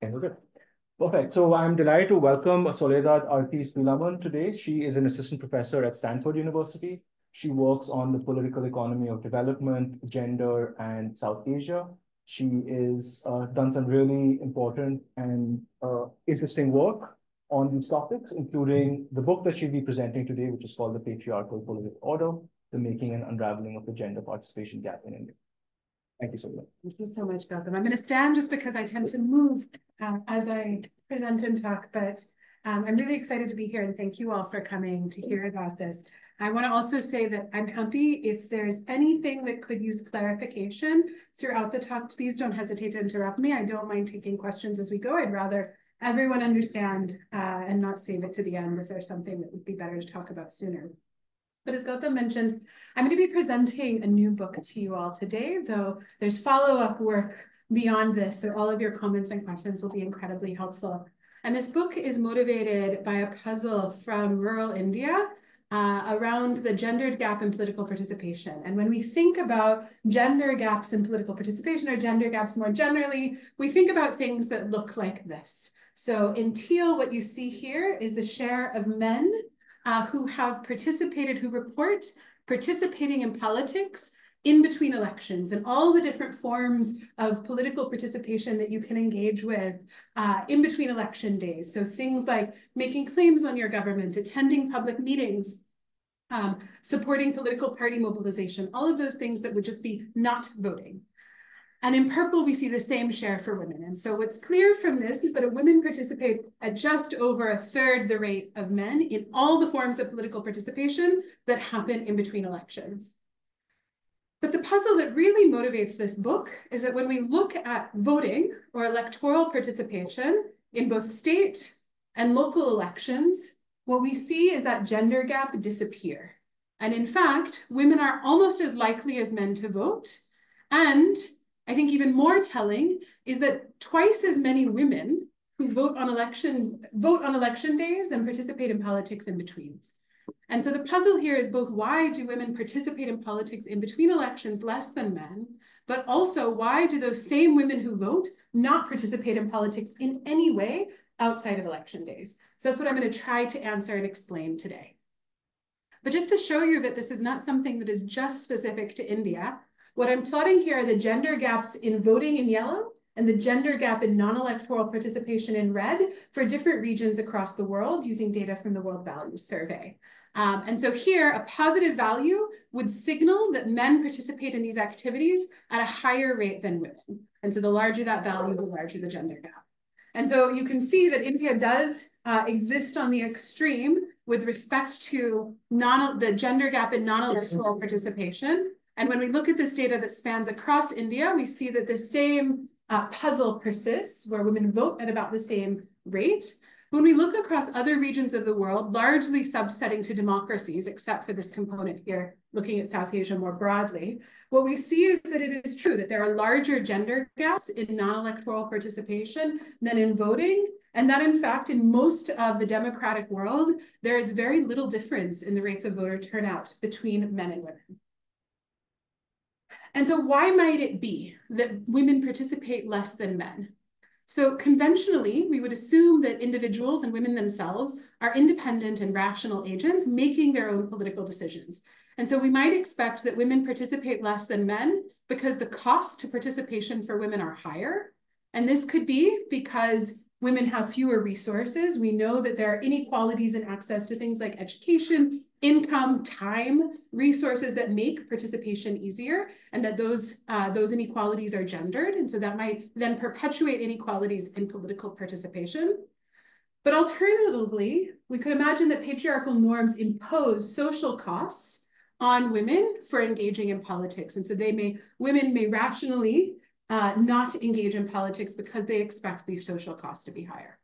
Okay. Perfect. So I'm delighted to welcome Soledad Ortiz Pilaman today. She is an assistant professor at Stanford University. She works on the political economy of development, gender, and South Asia. She is done some really important and interesting work on these topics, including the book that she'll be presenting today, which is called The Patriarchal Political Order: The Making and Unraveling of the Gender Participation Gap in India. Thank you so much. Thank you so much, Gautam. I'm going to stand just because I tend to move as I present and talk, but I'm really excited to be here, and thank you all for coming to hear about this. I want to also say that I'm happy if there's anything that could use clarification throughout the talk, please don't hesitate to interrupt me. I don't mind taking questions as we go. I'd rather everyone understand and not save it to the end if there's something that would be better to talk about sooner. But as Gautam mentioned, I'm going to be presenting a new book to you all today, though there's follow-up work beyond this, so all of your comments and questions will be incredibly helpful. And this book is motivated by a puzzle from rural India around the gendered gap in political participation. And when we think about gender gaps in political participation, or gender gaps more generally, we think about things that look like this. So in teal, what you see here is the share of men who have participated, who report participating in politics in between elections, and all the different forms of political participation that you can engage with in between election days. So things like making claims on your government, attending public meetings, supporting political party mobilization, all of those things that would just be not voting. And in purple, we see the same share for women. And so what's clear from this is that women participate at just over a third the rate of men in all the forms of political participation that happen in between elections. But the puzzle that really motivates this book is that when we look at voting or electoral participation in both state and local elections, what we see is that gender gap disappear. And in fact, women are almost as likely as men to vote. And I think even more telling is that twice as many women who vote on election days than participate in politics in between. And so the puzzle here is both why do women participate in politics in between elections less than men, but also why do those same women who vote not participate in politics in any way outside of election days? So that's what I'm going to try to answer and explain today. But just to show you that this is not something that is just specific to India, what I'm plotting here are the gender gaps in voting in yellow and the gender gap in non-electoral participation in red for different regions across the world using data from the World Values Survey. And so here, a positive value would signal that men participate in these activities at a higher rate than women. And so the larger that value, the larger the gender gap. And so you can see that India does exist on the extreme with respect to the gender gap in non-electoral participation. And when we look at this data that spans across India, we see that the same puzzle persists, where women vote at about the same rate. When we look across other regions of the world, largely subsetting to democracies, except for this component here, looking at South Asia more broadly, what we see is that it is true that there are larger gender gaps in non-electoral participation than in voting, and that in fact, in most of the democratic world, there is very little difference in the rates of voter turnout between men and women. And so why might it be that women participate less than men? So conventionally, we would assume that individuals and women themselves are independent and rational agents making their own political decisions. And so we might expect that women participate less than men because the costs to participation for women are higher. And this could be because women have fewer resources. We know that there are inequalities in access to things like education, income, time, resources that make participation easier, and that those inequalities are gendered. And so that might then perpetuate inequalities in political participation. But alternatively, we could imagine that patriarchal norms impose social costs on women for engaging in politics. And so women may rationally not engage in politics because they expect these social costs to be higher.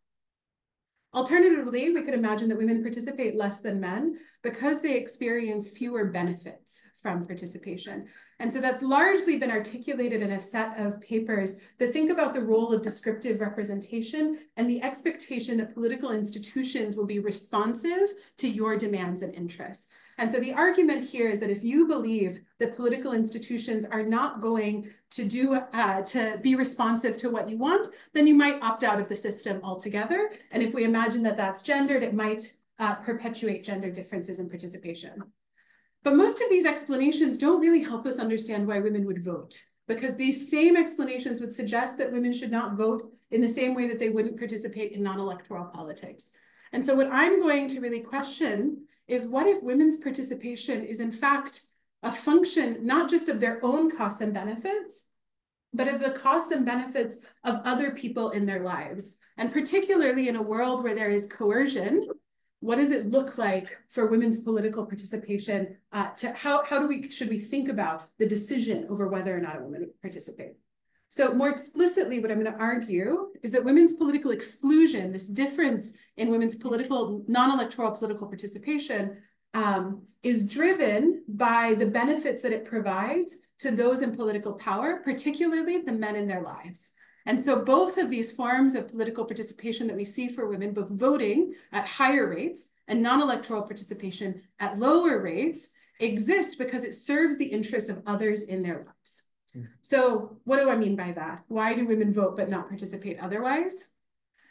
Alternatively, we could imagine that women participate less than men because they experience fewer benefits from participation. And so that's largely been articulated in a set of papers that think about the role of descriptive representation and the expectation that political institutions will be responsive to your demands and interests. And so the argument here is that if you believe that political institutions are not going to to be responsive to what you want, then you might opt out of the system altogether. And if we imagine that that's gendered, it might perpetuate gender differences in participation. But most of these explanations don't really help us understand why women would vote, because these same explanations would suggest that women should not vote in the same way that they wouldn't participate in non-electoral politics. And so what I'm going to really question is, what if women's participation is in fact a function not just of their own costs and benefits, but of the costs and benefits of other people in their lives? And particularly in a world where there is coercion, what does it look like for women's political participation? How should we think about the decision over whether or not a woman would participate? So more explicitly, what I'm going to argue is that women's political exclusion, this difference in women's non-electoral political participation, is driven by the benefits that it provides to those in political power, particularly the men in their lives. And so both of these forms of political participation that we see for women, both voting at higher rates and non-electoral participation at lower rates, exist because it serves the interests of others in their lives. So what do I mean by that? Why do women vote but not participate otherwise?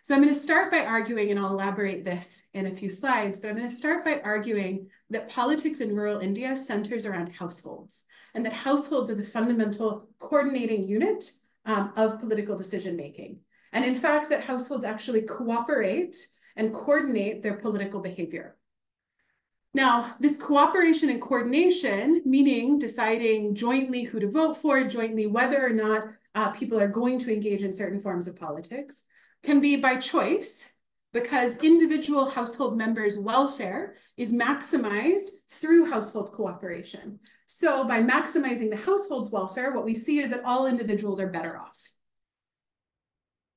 So I'm going to start by arguing, and I'll elaborate this in a few slides, but I'm going to start by arguing that politics in rural India centers around households, and that households are the fundamental coordinating unit of political decision-making. And in fact, that households actually cooperate and coordinate their political behavior. Now, this cooperation and coordination, meaning deciding jointly who to vote for, jointly whether or not people are going to engage in certain forms of politics, can be by choice, because individual household members' welfare is maximized through household cooperation. So by maximizing the household's welfare, what we see is that all individuals are better off.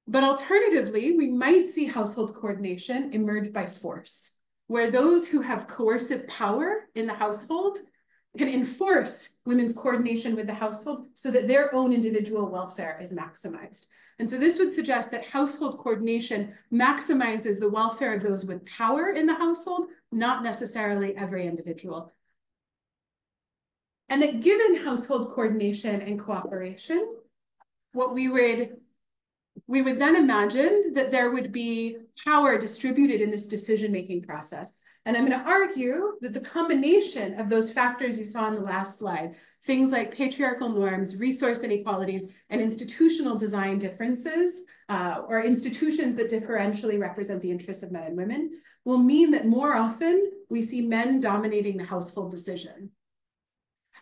But alternatively, we might see household coordination emerge by force, where those who have coercive power in the household can enforce women's coordination with the household so that their own individual welfare is maximized. And so this would suggest that household coordination maximizes the welfare of those with power in the household, not necessarily every individual. And that given household coordination and cooperation, what we would then imagine that there would be power distributed in this decision-making process. And I'm going to argue that the combination of those factors you saw on the last slide, things like patriarchal norms, resource inequalities, and institutional design differences, or institutions that differentially represent the interests of men and women, will mean that more often we see men dominating the household decision.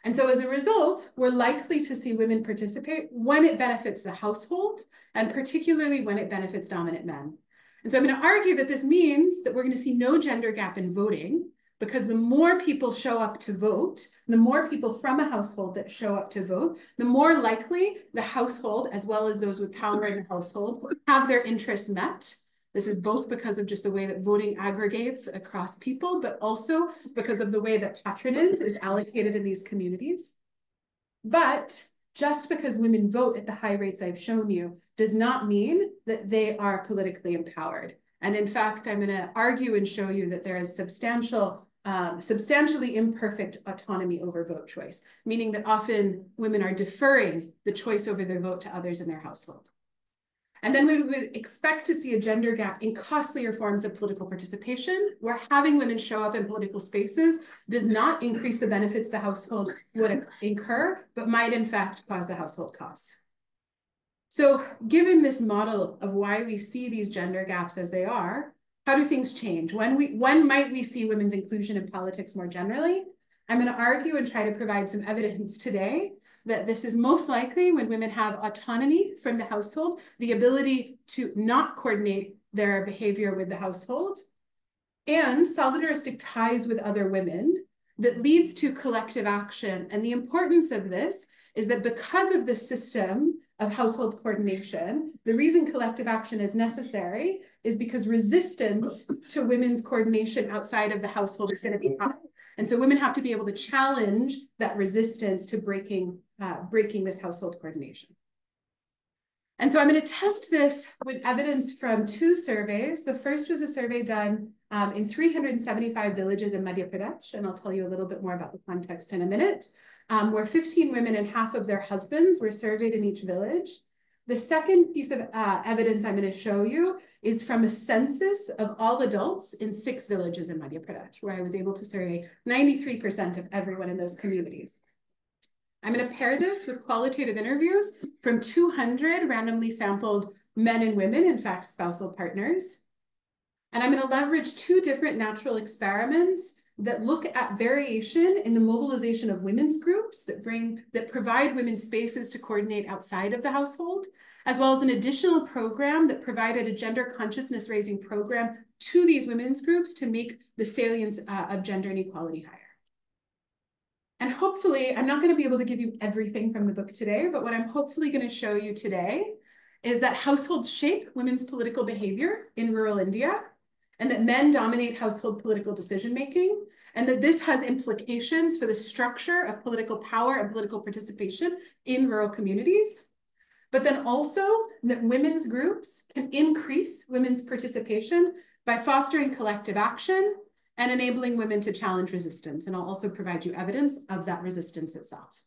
And so as a result, we're likely to see women participate when it benefits the household, and particularly when it benefits dominant men. And so I'm going to argue that this means that we're going to see no gender gap in voting, because the more people show up to vote, the more people from a household that show up to vote, the more likely the household, as well as those with power in the household, have their interests met. This is both because of just the way that voting aggregates across people, but also because of the way that patronage is allocated in these communities. But just because women vote at the high rates I've shown you does not mean that they are politically empowered. And in fact, I'm going to argue and show you that there is substantially imperfect autonomy over vote choice, meaning that often women are deferring the choice over their vote to others in their household. And then we would expect to see a gender gap in costlier forms of political participation, where having women show up in political spaces does not increase the benefits the household would incur, but might in fact cause the household costs. So given this model of why we see these gender gaps as they are, how do things change? When might we see women's inclusion in politics more generally? I'm going to argue and try to provide some evidence today that this is most likely when women have autonomy from the household, the ability to not coordinate their behavior with the household, and solidaristic ties with other women that leads to collective action. And the importance of this is that because of the system of household coordination, the reason collective action is necessary is because resistance to women's coordination outside of the household is going to be high. And so women have to be able to challenge that resistance to breaking this household coordination. And so I'm going to test this with evidence from two surveys. The first was a survey done in 375 villages in Madhya Pradesh, and I'll tell you a little bit more about the context in a minute, where 15 women and half of their husbands were surveyed in each village. The second piece of evidence I'm going to show you is from a census of all adults in 6 villages in Madhya Pradesh, where I was able to survey 93% of everyone in those communities. I'm going to pair this with qualitative interviews from 200 randomly sampled men and women, in fact, spousal partners. And I'm going to leverage 2 different natural experiments that look at variation in the mobilization of women's groups that provide women spaces to coordinate outside of the household, as well as an additional program that provided a gender consciousness raising program to these women's groups to make the salience of gender inequality higher. And hopefully, I'm not going to be able to give you everything from the book today, but what I'm hopefully going to show you today is that households shape women's political behavior in rural India, and that men dominate household political decision-making, and that this has implications for the structure of political power and political participation in rural communities. But then also that women's groups can increase women's participation by fostering collective action and enabling women to challenge resistance. And I'll also provide you evidence of that resistance itself.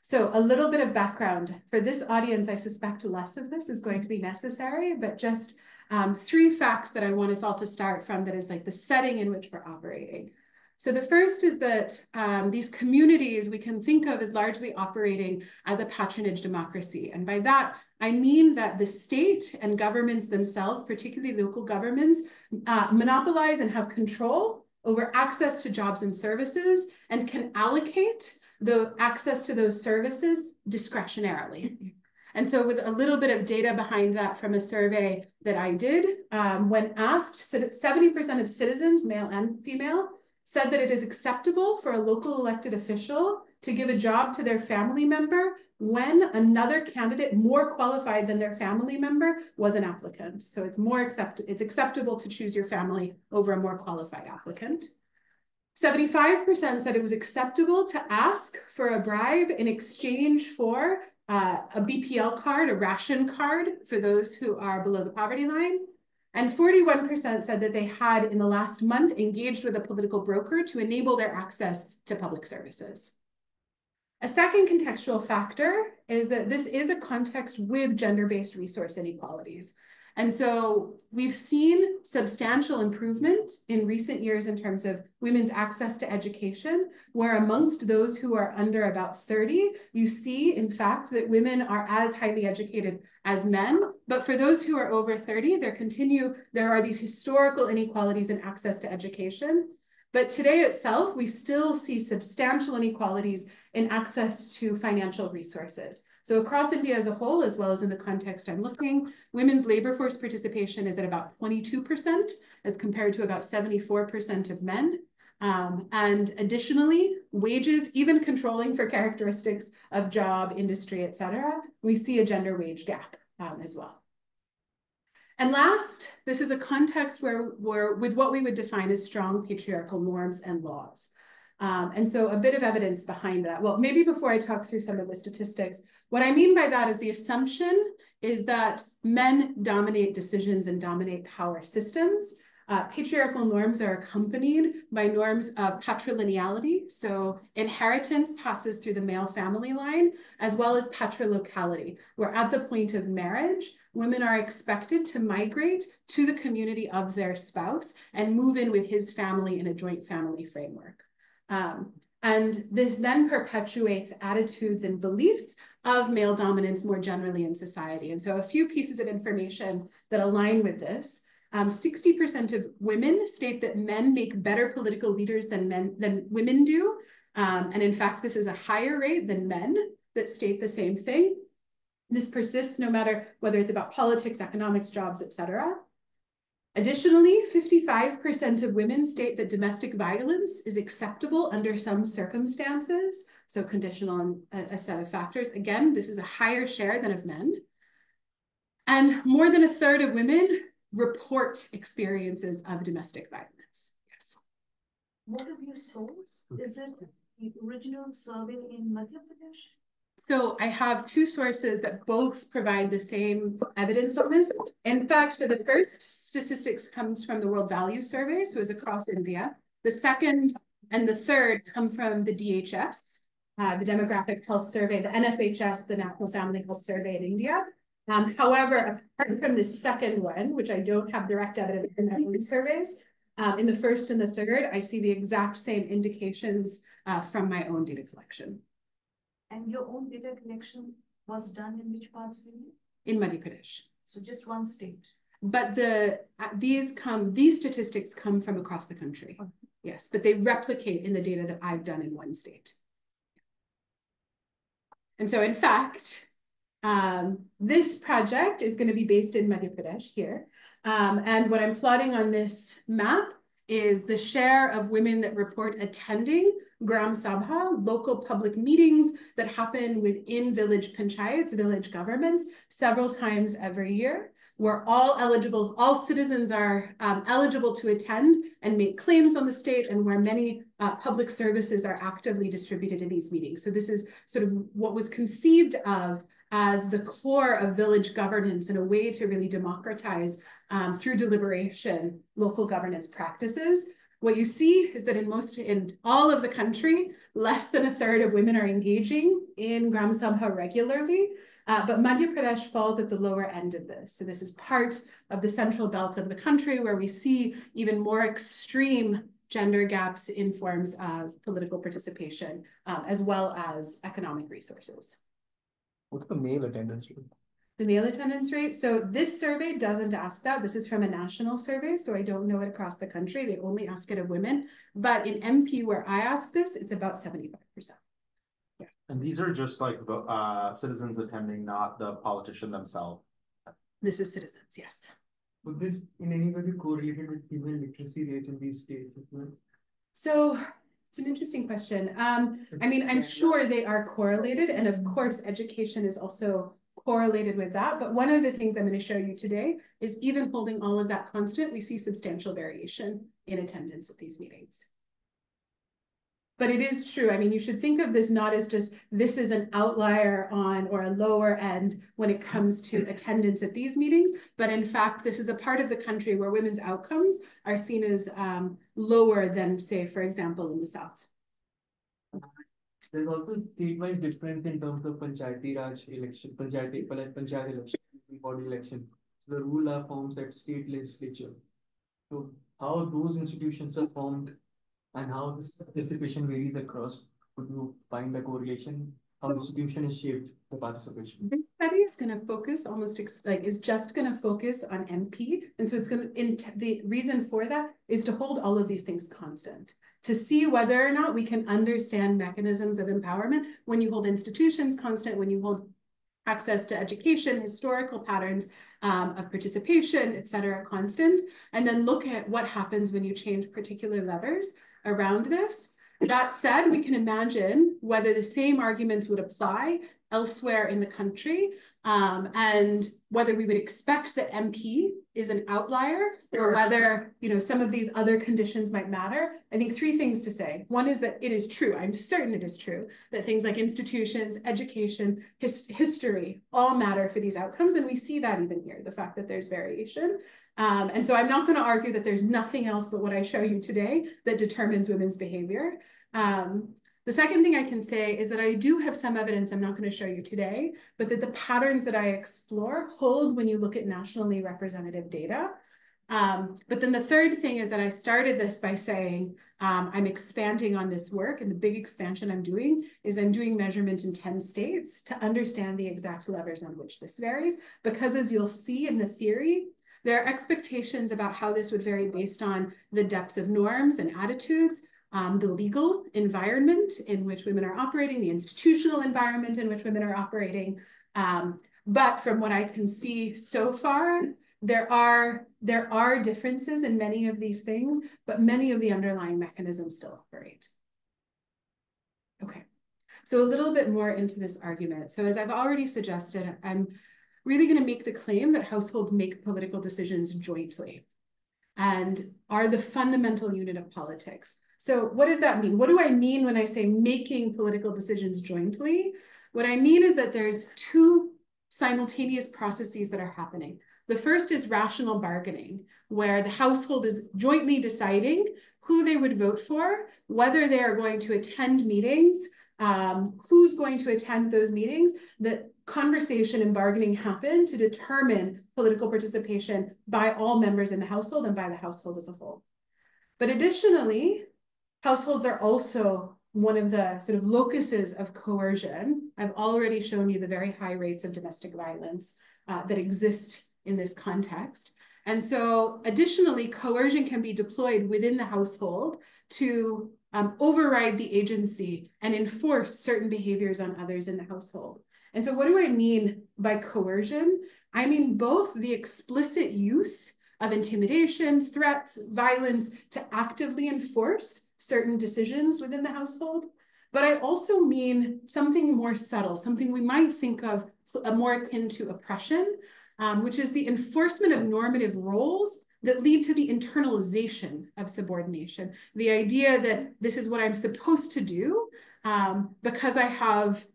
So a little bit of background. For this audience, I suspect less of this is going to be necessary, but just 3 facts that I want us all to start from that is like the setting in which we're operating. So the first is that these communities we can think of as largely operating as a patronage democracy. And by that, I mean that the state and governments themselves, particularly local governments, monopolize and have control over access to jobs and services and can allocate the access to those services discretionarily. And so with a little bit of data behind that from a survey that I did, when asked, 70% of citizens, male and female, said that it is acceptable for a local elected official to give a job to their family member when another candidate more qualified than their family member was an applicant. So it's acceptable to choose your family over a more qualified applicant. 75% said it was acceptable to ask for a bribe in exchange for a BPL card, a ration card for those who are below the poverty line. And 41% said that they had, in the last month, engaged with a political broker to enable their access to public services. A second contextual factor is that this is a context with gender-based resource inequalities. And so we've seen substantial improvement in recent years in terms of women's access to education, where amongst those who are under about 30, you see, in fact, that women are as highly educated as men. But for those who are over 30, there are these historical inequalities in access to education. But today itself, we still see substantial inequalities in access to financial resources. So across India as a whole, as well as in the context I'm looking, women's labor force participation is at about 22% as compared to about 74% of men. And additionally, wages, even controlling for characteristics of job, industry, et cetera, we see a gender wage gap as well. And last, this is a context where with what we would define as strong patriarchal norms and laws. And so a bit of evidence behind that. Well, maybe before I talk through some of the statistics, what I mean by that is the assumption is that men dominate decisions and dominate power systems. Patriarchal norms are accompanied by norms of patrilineality. So inheritance passes through the male family line, as well as patrilocality, where at the point of marriage, women are expected to migrate to the community of their spouse and move in with his family in a joint family framework. And this then perpetuates attitudes and beliefs of male dominance more generally in society. And so a few pieces of information that align with this. 60% of women state that men make better political leaders than women do. And in fact, this is a higher rate than men that state the same thing. This persists no matter whether it's about politics, economics, jobs, et cetera. Additionally, 55% of women state that domestic violence is acceptable under some circumstances, so conditional on a set of factors. Again, this is a higher share than of men. And more than a third of women report experiences of domestic violence. Yes. What have you sourced? Is it the original survey in Madhya Pradesh? So I have two sources that both provide the same evidence on this. In fact, so the first statistics comes from the World Values Survey, so it's across India. The second and the third come from the DHS, the Demographic Health Survey, the NFHS, the National Family Health Survey in India. However, apart from the second one, which I don't have direct evidence in my own surveys, in the first and the third, I see the exact same indications from my own data collection. And your own data collection was done in which parts of India? In Madhya Pradesh. So just one state. But these statistics come from across the country. Oh. Yes, but they replicate in the data that I've done in one state. And so in fact, this project is going to be based in Madhya Pradesh here. And what I'm plotting on this map is the share of women that report attending Gram Sabha, local public meetings that happen within village panchayats, village governments, several times every year, where all citizens are eligible to attend and make claims on the state, and where many public services are actively distributed in these meetings. So this is sort of what was conceived of as the core of village governance and a way to really democratize through deliberation local governance practices. What you see is that in all of the country, less than a third of women are engaging in Gram Sabha regularly, but Madhya Pradesh falls at the lower end of this. So this is part of the central belt of the country where we see even more extreme gender gaps in forms of political participation, as well as economic resources. What's the male attendance rate? The male attendance rate. So this survey doesn't ask that. This is from a national survey, so I don't know it across the country. They only ask it of women. But in MP, where I ask this, it's about 75%. Yeah. And these are just like citizens attending, not the politician themselves. This is citizens, yes. Would this in any way be correlated with female literacy rate in these states as well? So it's an interesting question. I mean, I'm sure they are correlated, and of course, education is also correlated with that. But one of the things I'm going to show you today is even holding all of that constant, we see substantial variation in attendance at these meetings. But it is true. I mean, you should think of this not as just this is an outlier on or a lower end when it comes to attendance at these meetings. But in fact, this is a part of the country where women's outcomes are seen as lower than, say, for example, in the South. There's also state-wise difference in terms of Panchayati Raj election, Panchayat election, body election. The rule are formed at state legislature. So how those institutions are formed and how this participation varies across, could you find a correlation? How the institution is shaped for participation? This study is going to focus is just going to focus on MP. And so it's going to, the reason for that is to hold all of these things constant, to see whether or not we can understand mechanisms of empowerment when you hold institutions constant, when you hold access to education, historical patterns of participation, et cetera, constant, and then look at what happens when you change particular levers around this. That said, we can imagine whether the same arguments would apply elsewhere in the country, and whether we would expect that MP is an outlier, or whether some of these other conditions might matter. I think three things to say. One is that it is true, I'm certain it is true, that things like institutions, education, history all matter for these outcomes, and we see that even here, the fact that there's variation. And so I'm not going to argue that there's nothing else but what I show you today that determines women's behavior. The second thing I can say is that I do have some evidence I'm not going to show you today, but that the patterns that I explore hold when you look at nationally representative data. But then the third thing is that I started this by saying I'm expanding on this work, and the big expansion I'm doing is I'm doing measurement in 10 states to understand the exact levers on which this varies, because as you'll see in the theory, there are expectations about how this would vary based on the depth of norms and attitudes, the legal environment in which women are operating, the institutional environment in which women are operating. But from what I can see so far, there are differences in many of these things, but many of the underlying mechanisms still operate. Okay, so a little bit more into this argument. So as I've already suggested, I'm really going to make the claim that households make political decisions jointly and are the fundamental unit of politics. So what does that mean? What do I mean when I say making political decisions jointly? What I mean is that there's two simultaneous processes that are happening. The first is rational bargaining, where the household is jointly deciding who they would vote for, whether they are going to attend meetings, who's going to attend those meetings. The conversation and bargaining happen to determine political participation by all members in the household and by the household as a whole. But additionally, households are also one of the sort of locuses of coercion. I've already shown you the very high rates of domestic violence that exist in this context. And so additionally, coercion can be deployed within the household to override the agency and enforce certain behaviors on others in the household. And so what do I mean by coercion? I mean both the explicit use of intimidation, threats, violence to actively enforce certain decisions within the household. But I also mean something more subtle, something we might think of more akin to oppression, which is the enforcement of normative roles that lead to the internalization of subordination. The idea that this is what I'm supposed to do because I have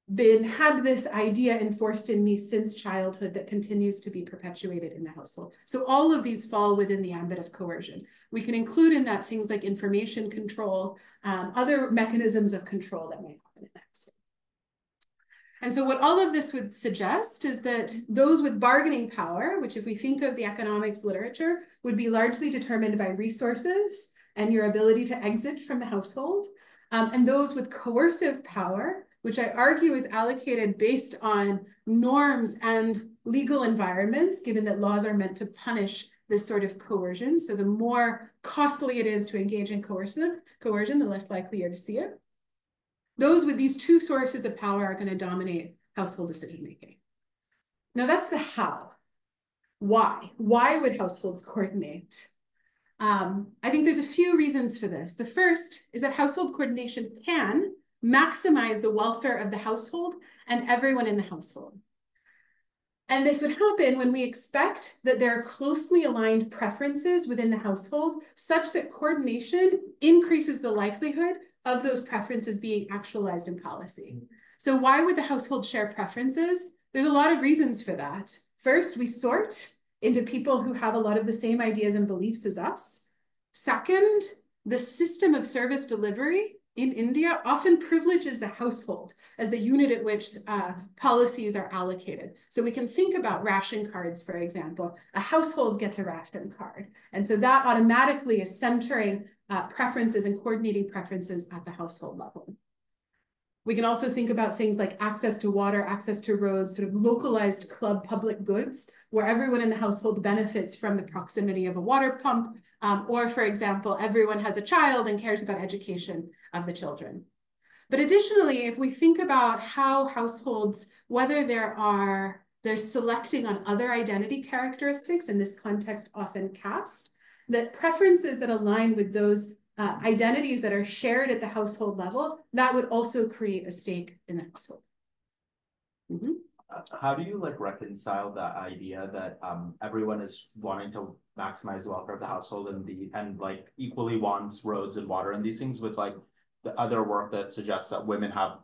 had this idea enforced in me since childhood that continues to be perpetuated in the household. So all of these fall within the ambit of coercion. We can include in that things like information control, other mechanisms of control that might happen in the household. And so what all of this would suggest is that those with bargaining power, which if we think of the economics literature, would be largely determined by resources and your ability to exit from the household, and those with coercive power, which I argue is allocated based on norms and legal environments, given that laws are meant to punish this sort of coercion. So the more costly it is to engage in coercion, the less likely you're to see it. Those with these two sources of power are going to dominate household decision-making. Now that's the how. Why? Why would households coordinate? I think there's a few reasons for this. The first is that household coordination can maximize the welfare of the household and everyone in the household. And this would happen when we expect that there are closely aligned preferences within the household such that coordination increases the likelihood of those preferences being actualized in policy. So why would the household share preferences? There's a lot of reasons for that. First, we sort into people who have a lot of the same ideas and beliefs as us. Second, the system of service delivery in India often privileges the household as the unit at which policies are allocated. So we can think about ration cards, for example. A household gets a ration card. And so that automatically is centering preferences and coordinating preferences at the household level. We can also think about things like access to water, access to roads, sort of localized club public goods, where everyone in the household benefits from the proximity of a water pump, or for example, everyone has a child and cares about education of the children. But additionally, if we think about how households, whether they're selecting on other identity characteristics, in this context often caste, that preferences that align with those identities that are shared at the household level, that would also create a stake in the household. Mm-hmm. How do you reconcile that idea that everyone is wanting to maximize the welfare of the household and equally wants roads and water and these things with the other work that suggests that women have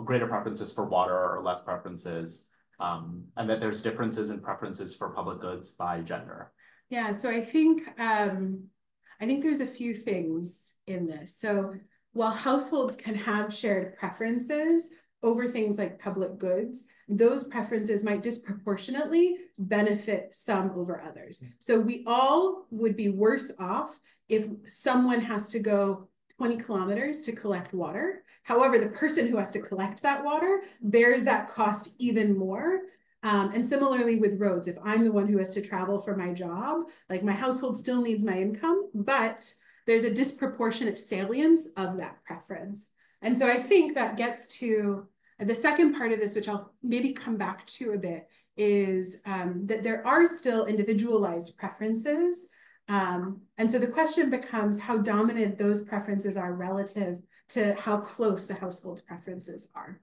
greater preferences for water or less preferences, and that there's differences in preferences for public goods by gender? Yeah, so I think there's a few things in this. So while households can have shared preferences over things like public goods, those preferences might disproportionately benefit some over others. So we all would be worse off if someone has to go 20 kilometers to collect water. However, the person who has to collect that water bears that cost even more. And similarly with roads, if I'm the one who has to travel for my job, my household still needs my income, but there's a disproportionate salience of that preference. And so I think that gets to the second part of this, which I'll maybe come back to a bit, is that there are still individualized preferences. And so the question becomes how dominant those preferences are relative to how close the household's preferences are.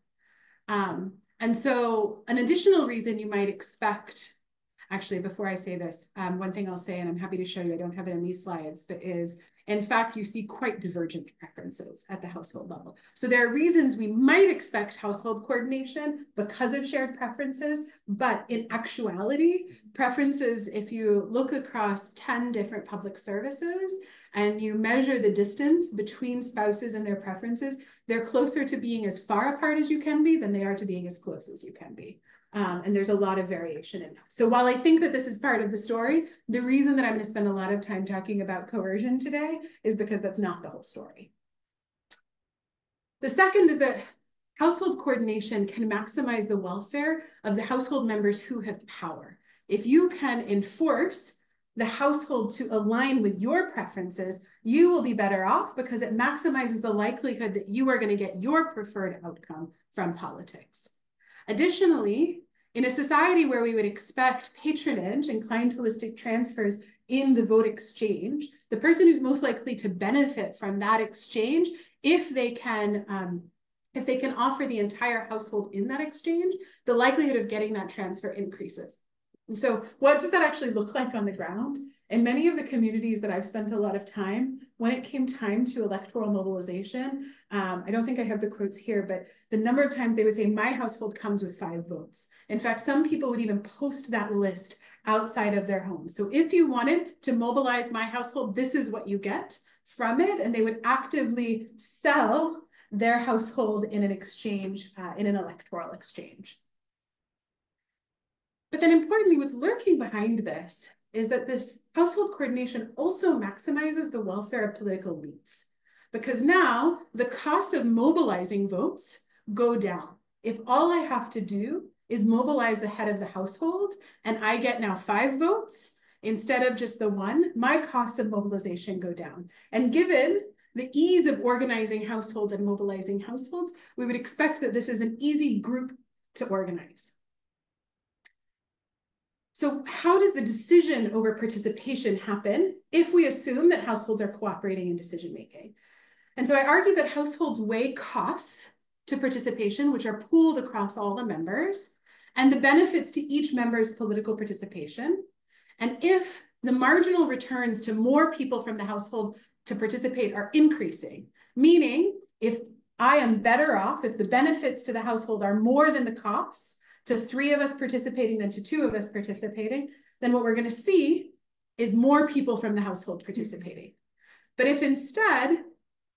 And so an additional reason you might expect, actually, before I say this, one thing I'll say, and I'm happy to show you, I don't have it in these slides, but is In fact, you see quite divergent preferences at the household level. So there are reasons we might expect household coordination because of shared preferences, but in actuality, preferences, if you look across 10 different public services and you measure the distance between spouses and their preferences, they're closer to being as far apart as you can be than they are to being as close as you can be. And there's a lot of variation in that. So while I think that this is part of the story, the reason that I'm going to spend a lot of time talking about coercion today is because that's not the whole story. The second is that household coordination can maximize the welfare of the household members who have power. If you can enforce the household to align with your preferences, you will be better off because it maximizes the likelihood that you are going to get your preferred outcome from politics. Additionally, in a society where we would expect patronage and clientelistic transfers in the vote exchange, the person who's most likely to benefit from that exchange, if they can offer the entire household in that exchange, the likelihood of getting that transfer increases. And so what does that actually look like on the ground? In many of the communities that I've spent a lot of time, when it came time to electoral mobilization, I don't think I have the quotes here, but the number of times they would say, my household comes with 5 votes. In fact, some people would even post that list outside of their home. So if you wanted to mobilize my household, this is what you get from it. And they would actively sell their household in an exchange, in an electoral exchange. But then importantly, what's lurking behind this is that this household coordination also maximizes the welfare of political elites. Because now the cost of mobilizing votes go down. If all I have to do is mobilize the head of the household and I get now 5 votes instead of just the 1, my costs of mobilization go down. And given the ease of organizing households and mobilizing households, we would expect that this is an easy group to organize. So how does the decision over participation happen if we assume that households are cooperating in decision-making? And so I argue that households weigh costs to participation, which are pooled across all the members, and the benefits to each member's political participation. And if the marginal returns to more people from the household to participate are increasing, meaning if I am better off, if the benefits to the household are more than the costs, to 3 of us participating than to 2 of us participating, then what we're going to see is more people from the household participating. But if instead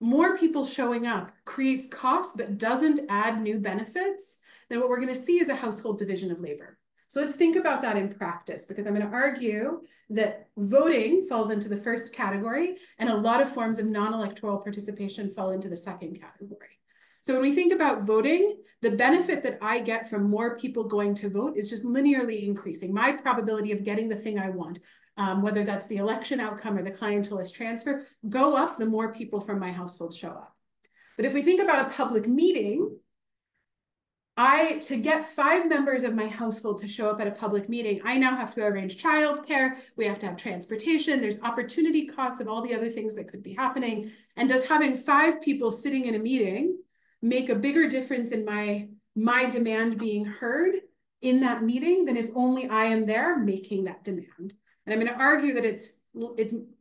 more people showing up creates costs but doesn't add new benefits, then what we're going to see is a household division of labor. So let's think about that in practice, because I'm going to argue that voting falls into the first category and a lot of forms of non-electoral participation fall into the second category. So when we think about voting, the benefit that I get from more people going to vote is just linearly increasing. My probability of getting the thing I want, whether that's the election outcome or the clientelist transfer, go up the more people from my household show up. But if we think about a public meeting, to get 5 members of my household to show up at a public meeting, I now have to arrange childcare, we have to have transportation, there's opportunity costs of all the other things that could be happening. And does having 5 people sitting in a meeting make a bigger difference in my demand being heard in that meeting than if only I am there making that demand? And I'm going to argue that it's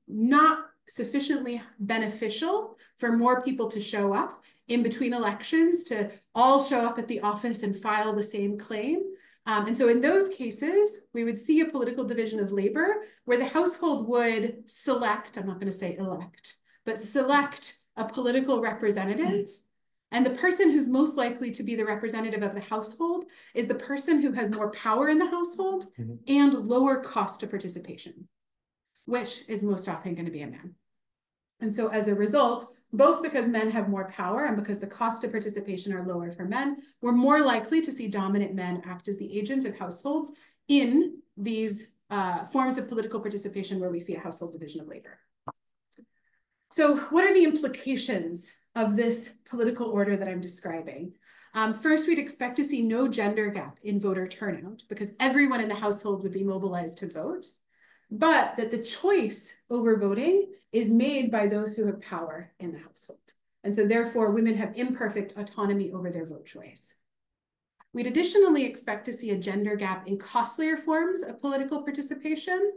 not sufficiently beneficial for more people to show up in between elections, to all show up at the office and file the same claim. And so in those cases, we would see a political division of labor where the household would select, I'm not going to say elect, but select a political representative. And the person who's most likely to be the representative of the household is the person who has more power in the household and lower cost of participation, which is most often going to be a man. And so as a result, both because men have more power and because the cost of participation are lower for men, we're more likely to see dominant men act as the agent of households in these forms of political participation where we see a household division of labor. So what are the implications of this political order that I'm describing? First, we'd expect to see no gender gap in voter turnout because everyone in the household would be mobilized to vote, but that the choice over voting is made by those who have power in the household. And so therefore, women have imperfect autonomy over their vote choice. We'd additionally expect to see a gender gap in costlier forms of political participation.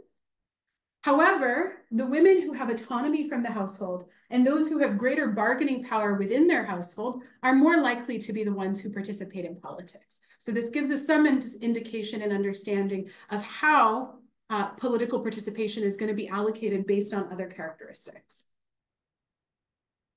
However, the women who have autonomy from the household and those who have greater bargaining power within their household are more likely to be the ones who participate in politics. So this gives us some indication and understanding of how political participation is going to be allocated based on other characteristics.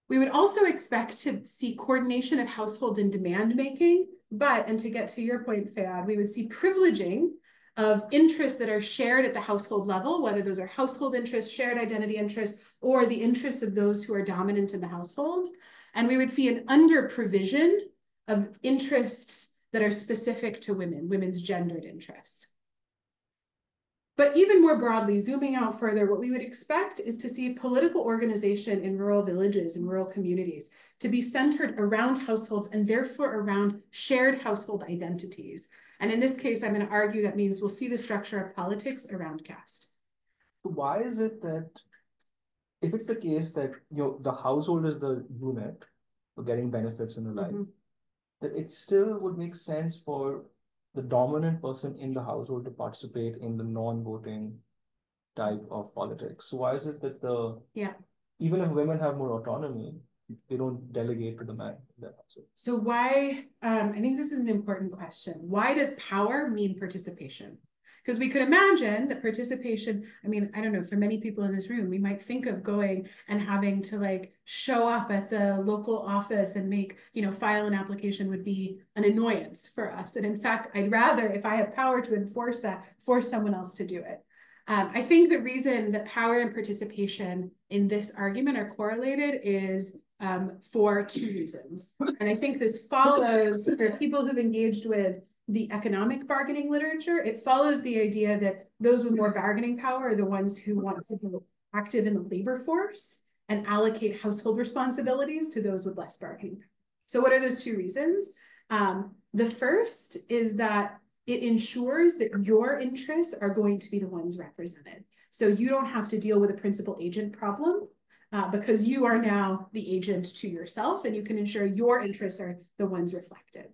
We would also expect to see coordination of households in demand making, but, and to get to your point, Fayad, we would see privileging of interests that are shared at the household level, whether those are household interests, shared identity interests, or the interests of those who are dominant in the household. And we would see an under provision of interests that are specific to women, women's gendered interests. But even more broadly, zooming out further, what we would expect is to see political organization in rural villages and rural communities to be centered around households and therefore around shared household identities. And in this case, I'm going to argue that means we'll see the structure of politics around caste. Why is it that if it's the case that the household is the unit for getting benefits in the life, that it still would make sense for the dominant person in the household to participate in the non-voting type of politics? So why is it that even if women have more autonomy, they don't delegate to the man? So why, I think this is an important question. Why does power mean participation? Because we could imagine that participation, I mean, I don't know, for many people in this room, we might think of going and having to like show up at the local office and make, file an application would be an annoyance for us. And in fact, I'd rather, if I have power to enforce that, force someone else to do it. I think the reason that power and participation in this argument are correlated is for two reasons. And I think this follows for people who've engaged with the economic bargaining literature. It follows the idea that those with more bargaining power are the ones who want to be active in the labor force and allocate household responsibilities to those with less bargaining power. So what are those two reasons? The first is that it ensures that your interests are going to be the ones represented. So you don't have to deal with a principal agent problem because you are now the agent to yourself, and you can ensure your interests are the ones reflected.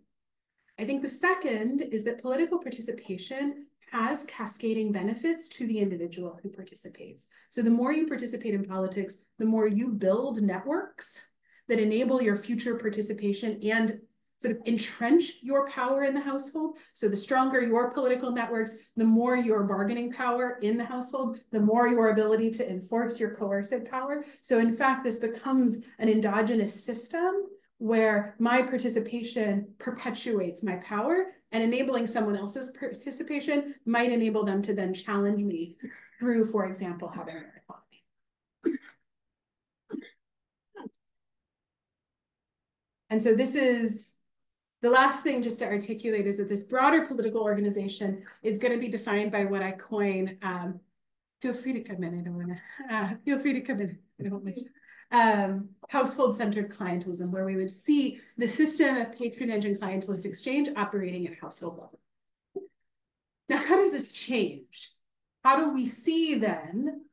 I think the second is that political participation has cascading benefits to the individual who participates. So the more you participate in politics, the more you build networks that enable your future participation and sort of entrench your power in the household. So the stronger your political networks, the more your bargaining power in the household, the more your ability to enforce your coercive power. So in fact, this becomes an endogenous system where my participation perpetuates my power, and enabling someone else's participation might enable them to then challenge me through, for example, having their autonomy. And so this is the last thing just to articulate, is that this broader political organization is going to be defined by what I coin, feel free to come in, I don't want to, feel free to come in, I don't want household-centered clientelism, where we would see the system of patronage and clientelist exchange operating at household level. Now, how does this change? How do we see then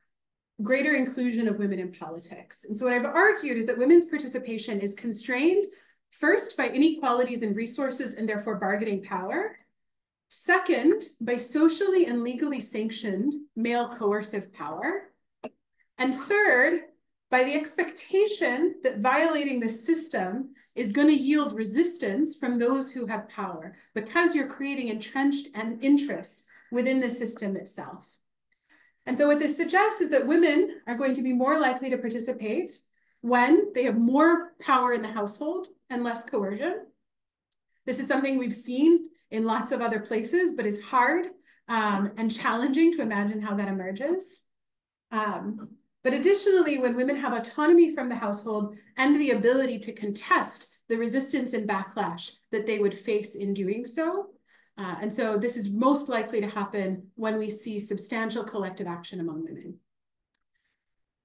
greater inclusion of women in politics? And so what I've argued is that women's participation is constrained first by inequalities in resources and therefore bargaining power. Second, by socially and legally sanctioned male coercive power. And third, by the expectation that violating the system is going to yield resistance from those who have power, because you're creating entrenched and interests within the system itself. And so what this suggests is that women are going to be more likely to participate when they have more power in the household and less coercion. This is something we've seen in lots of other places, but is hard and challenging to imagine how that emerges. But additionally, when women have autonomy from the household and the ability to contest the resistance and backlash that they would face in doing so. And so this is most likely to happen when we see substantial collective action among women.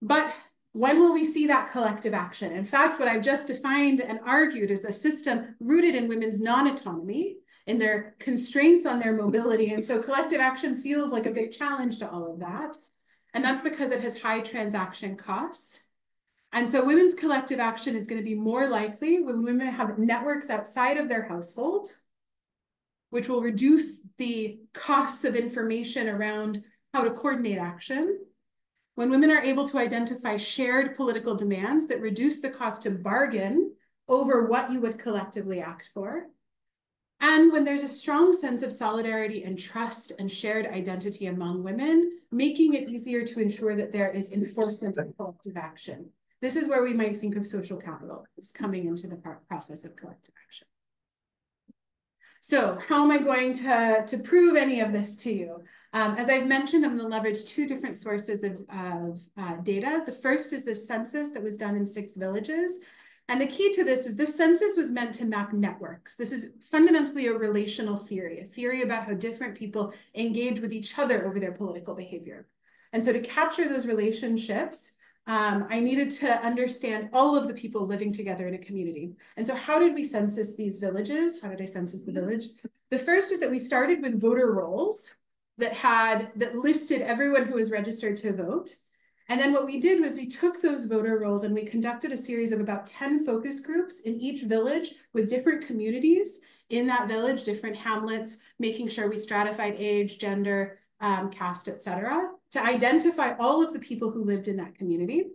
But when will we see that collective action? In fact, what I've just defined and argued is a system rooted in women's non-autonomy, in their constraints on their mobility. And so collective action feels like a big challenge to all of that. And that's because it has high transaction costs. And so women's collective action is going to be more likely when women have networks outside of their household, which will reduce the costs of information around how to coordinate action. when women are able to identify shared political demands that reduce the cost to bargain over what you would collectively act for, and when there's a strong sense of solidarity and trust and shared identity among women, making it easier to ensure that there is enforcement of collective action. This is where we might think of social capital as coming into the process of collective action. So how am I going to prove any of this to you? As I've mentioned, I'm going to leverage two different sources of data. The first is this census that was done in 6 villages. And the key to this was this census was meant to map networks. This is fundamentally a relational theory, a theory about how different people engage with each other over their political behavior. And so to capture those relationships, I needed to understand all of the people living together in a community. And so how did we census these villages? How did I census the village? The first is that we started with voter rolls that listed everyone who was registered to vote. And then what we did was we took those voter rolls and we conducted a series of about 10 focus groups in each village with different communities in that village, different hamlets, making sure we stratified age, gender, caste, etc., to identify all of the people who lived in that community.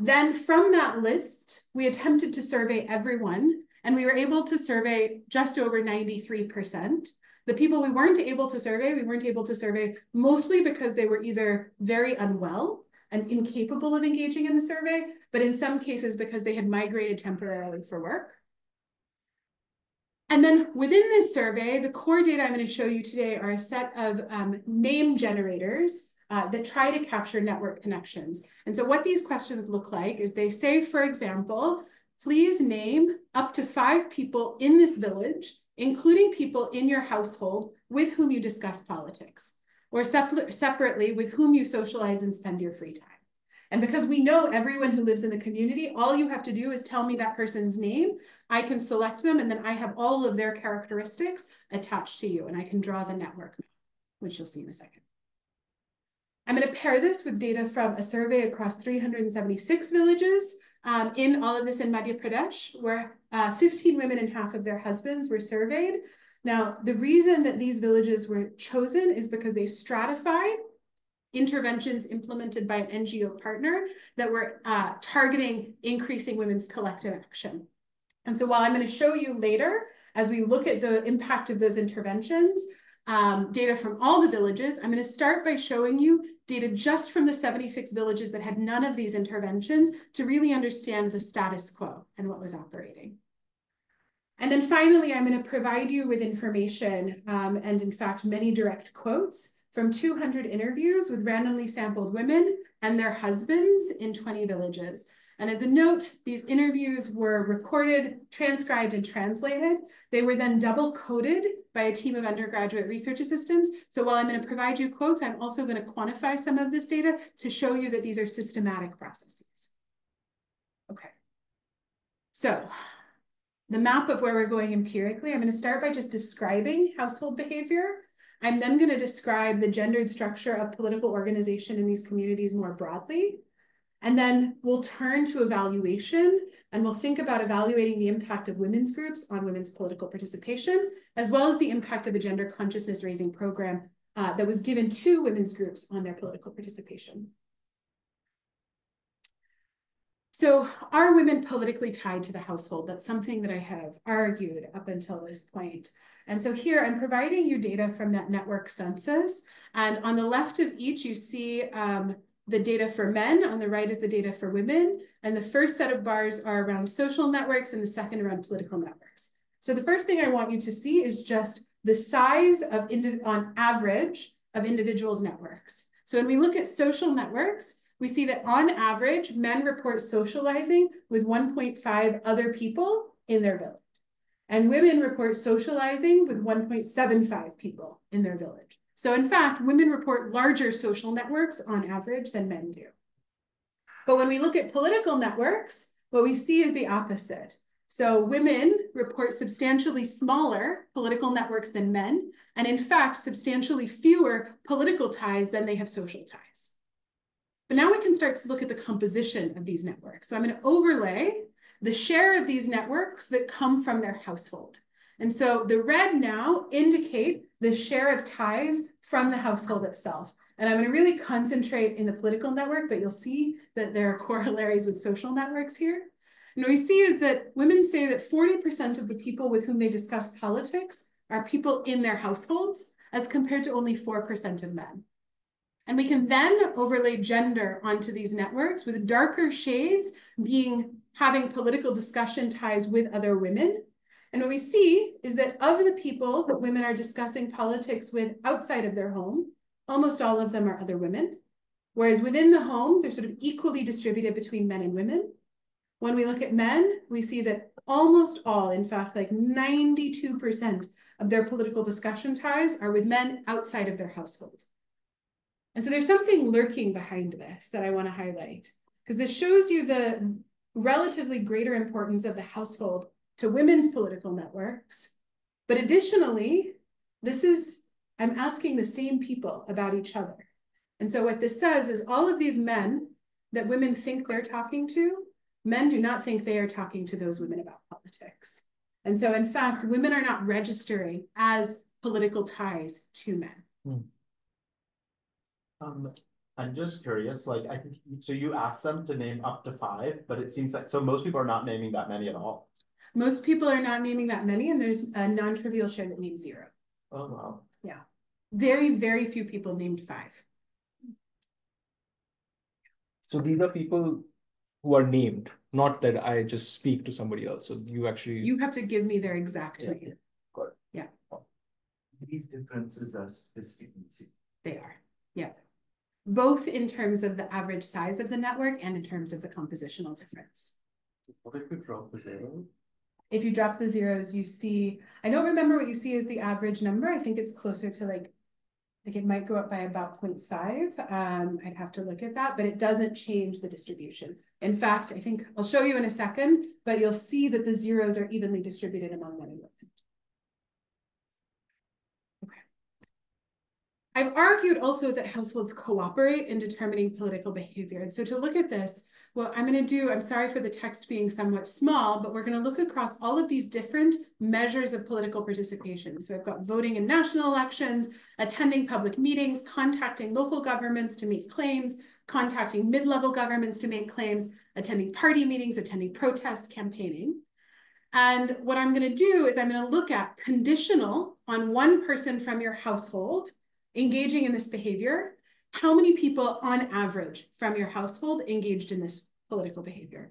Then from that list, we attempted to survey everyone, and we were able to survey just over 93%. The people we weren't able to survey mostly because they were either very unwell and incapable of engaging in the survey, but in some cases because they had migrated temporarily for work. And then within this survey, the core data I'm going to show you today are a set of name generators that try to capture network connections. And so what these questions look like is they say, for example, please name up to 5 people in this village, including people in your household with whom you discuss politics, or separately with whom you socialize and spend your free time. And because we know everyone who lives in the community, all you have to do is tell me that person's name. I can select them, and then I have all of their characteristics attached to you, and I can draw the network, which you'll see in a second. I'm going to pair this with data from a survey across 376 villages in all of this in Madhya Pradesh, where 15 women and half of their husbands were surveyed. Now, the reason that these villages were chosen is because they stratified interventions implemented by an NGO partner that were targeting increasing women's collective action. And so while I'm going to show you later, as we look at the impact of those interventions, data from all the villages, I'm going to start by showing you data just from the 76 villages that had none of these interventions to really understand the status quo and what was operating. And then finally, I'm going to provide you with information and in fact, many direct quotes from 200 interviews with randomly sampled women and their husbands in 20 villages. And as a note, these interviews were recorded, transcribed, and translated. They were then double coded by a team of undergraduate research assistants. So while I'm going to provide you quotes, I'm also going to quantify some of this data to show you that these are systematic processes. Okay. So the map of where we're going empirically, I'm going to start by just describing household behavior. I'm then going to describe the gendered structure of political organization in these communities more broadly. And then we'll turn to evaluation, and we'll think about evaluating the impact of women's groups on women's political participation, as well as the impact of a gender consciousness raising program that was given to women's groups on their political participation. So are women politically tied to the household? That's something that I have argued up until this point. And so here I'm providing you data from that network census. And on the left of each, you see the data for men. On the right is the data for women. And the first set of bars are around social networks and the second around political networks. So the first thing I want you to see is just the size of, on average, of individuals' networks. So when we look at social networks, we see that on average, men report socializing with 1.5 other people in their village. And women report socializing with 1.75 people in their village. So in fact, women report larger social networks on average than men do. But when we look at political networks, what we see is the opposite. So women report substantially smaller political networks than men, and in fact, substantially fewer political ties than they have social ties. But now we can start to look at the composition of these networks. So I'm going to overlay the share of these networks that come from their household. And so the red now indicate the share of ties from the household itself. And I'm going to really concentrate in the political network, but you'll see that there are corollaries with social networks here. And what we see is that women say that 40% of the people with whom they discuss politics are people in their households, as compared to only 4% of men. And we can then overlay gender onto these networks, with darker shades having political discussion ties with other women. And what we see is that of the people that women are discussing politics with outside of their home, almost all of them are other women. Whereas within the home, they're sort of equally distributed between men and women. When we look at men, we see that almost all, in fact, like 92% of their political discussion ties are with men outside of their household. And so there's something lurking behind this that I want to highlight, because this shows you the relatively greater importance of the household to women's political networks. But additionally, I'm asking the same people about each other. And so what this says is all of these men that women think they're talking to, men do not think they are talking to those women about politics. And so in fact, women are not registering as political ties to men. I'm just curious, like, I think, so you asked them to name up to 5, but it seems like, so most people are not naming that many at all. Most people are not naming that many, and there's a non-trivial share that names 0. Oh, wow. Yeah. Very, very few people named 5. So these are people who are named, not that I just speak to somebody else. So you have to give me their exact name. Got it. Yeah. These differences are statistically seen. They are. Yeah. Both in terms of the average size of the network and in terms of the compositional difference. What if you drop the 0? If you drop the zeros, you see, I don't remember what you see as the average number. I think it's closer to like it might go up by about 0.5. I'd have to look at that, but it doesn't change the distribution. In fact, I think I'll show you in a second, but you'll see that the zeros are evenly distributed among men and women. I've argued also that households cooperate in determining political behavior. And so to look at this, what I'm going to do, I'm sorry for the text being somewhat small, but we're going to look across all of these different measures of political participation. So I've got voting in national elections, attending public meetings, contacting local governments to make claims, contacting mid-level governments to make claims, attending party meetings, attending protests, campaigning. And what I'm going to do is I'm going to look at conditional on one person from your household engaging in this behavior, how many people on average from your household engaged in this political behavior?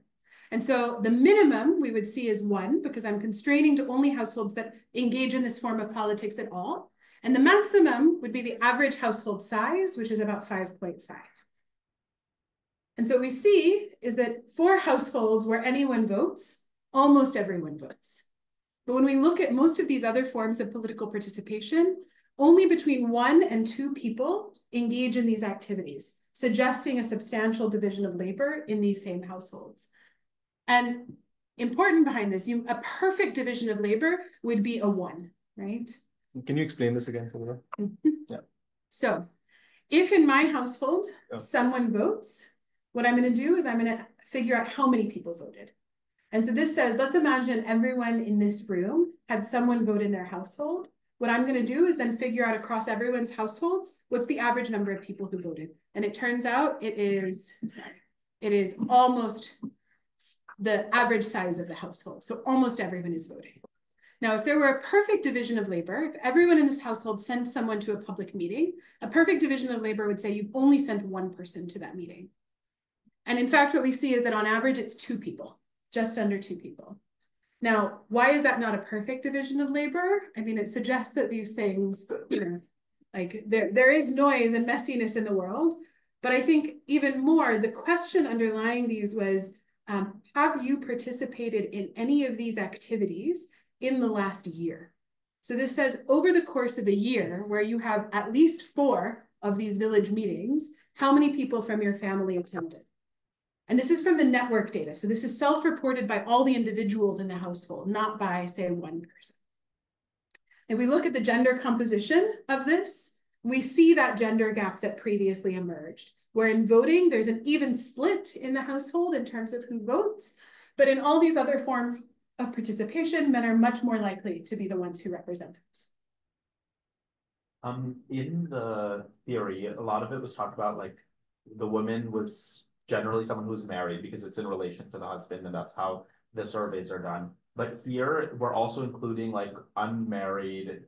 And so the minimum we would see is 1, because I'm constraining to only households that engage in this form of politics at all. And the maximum would be the average household size, which is about 5.5. And so what we see is that for households where anyone votes, almost everyone votes. But when we look at most of these other forms of political participation, only between 1 and 2 people engage in these activities, suggesting a substantial division of labor in these same households. And important behind this, a perfect division of labor would be a 1, right? Can you explain this again for me? Yeah. So if in my household, someone votes, what I'm going to do is I'm going to figure out how many people voted. And so this says, let's imagine everyone in this room had someone vote in their household. What I'm going to do is then figure out across everyone's households, what's the average number of people who voted. And it turns out it is almost the average size of the household. So almost everyone is voting. Now, if there were a perfect division of labor, if everyone in this household sent someone to a public meeting, a perfect division of labor would say you've only sent 1 person to that meeting. And in fact, what we see is that on average, it's 2 people, just under 2 people. Now, why is that not a perfect division of labor? I mean, it suggests that these things, like there is noise and messiness in the world. But I think even more, the question underlying these was, have you participated in any of these activities in the last year? So this says over the course of a year, where you have at least 4 of these village meetings, how many people from your family attended? And this is from the network data. So this is self-reported by all the individuals in the household, not by, say, 1 person. If we look at the gender composition of this, we see that gender gap that previously emerged, where in voting, there's an even split in the household in terms of who votes. But in all these other forms of participation, men are much more likely to be the ones who represent those. In the theory, a lot of it was talked about like the woman was generally someone who's married because it's in relation to the husband, and that's how the surveys are done. But here we're also including like unmarried,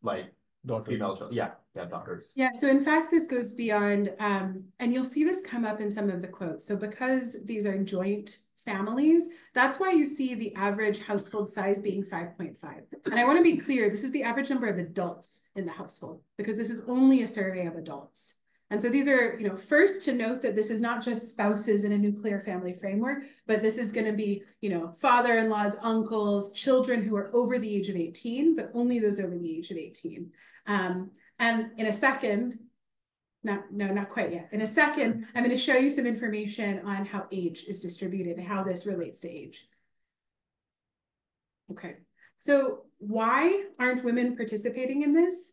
like female children. Yeah, daughters. Yeah, so in fact, this goes beyond, and you'll see this come up in some of the quotes. So because these are joint families, that's why you see the average household size being 5.5. And I want to be clear, this is the average number of adults in the household, because this is only a survey of adults. And so these are, first to note that this is not just spouses in a nuclear family framework, but this is going to be, father-in-laws, uncles, children who are over the age of 18, but only those over the age of 18. And in a second, not quite yet. In a second, I'm going to show you some information on how age is distributed and how this relates to age. Okay, so why aren't women participating in this?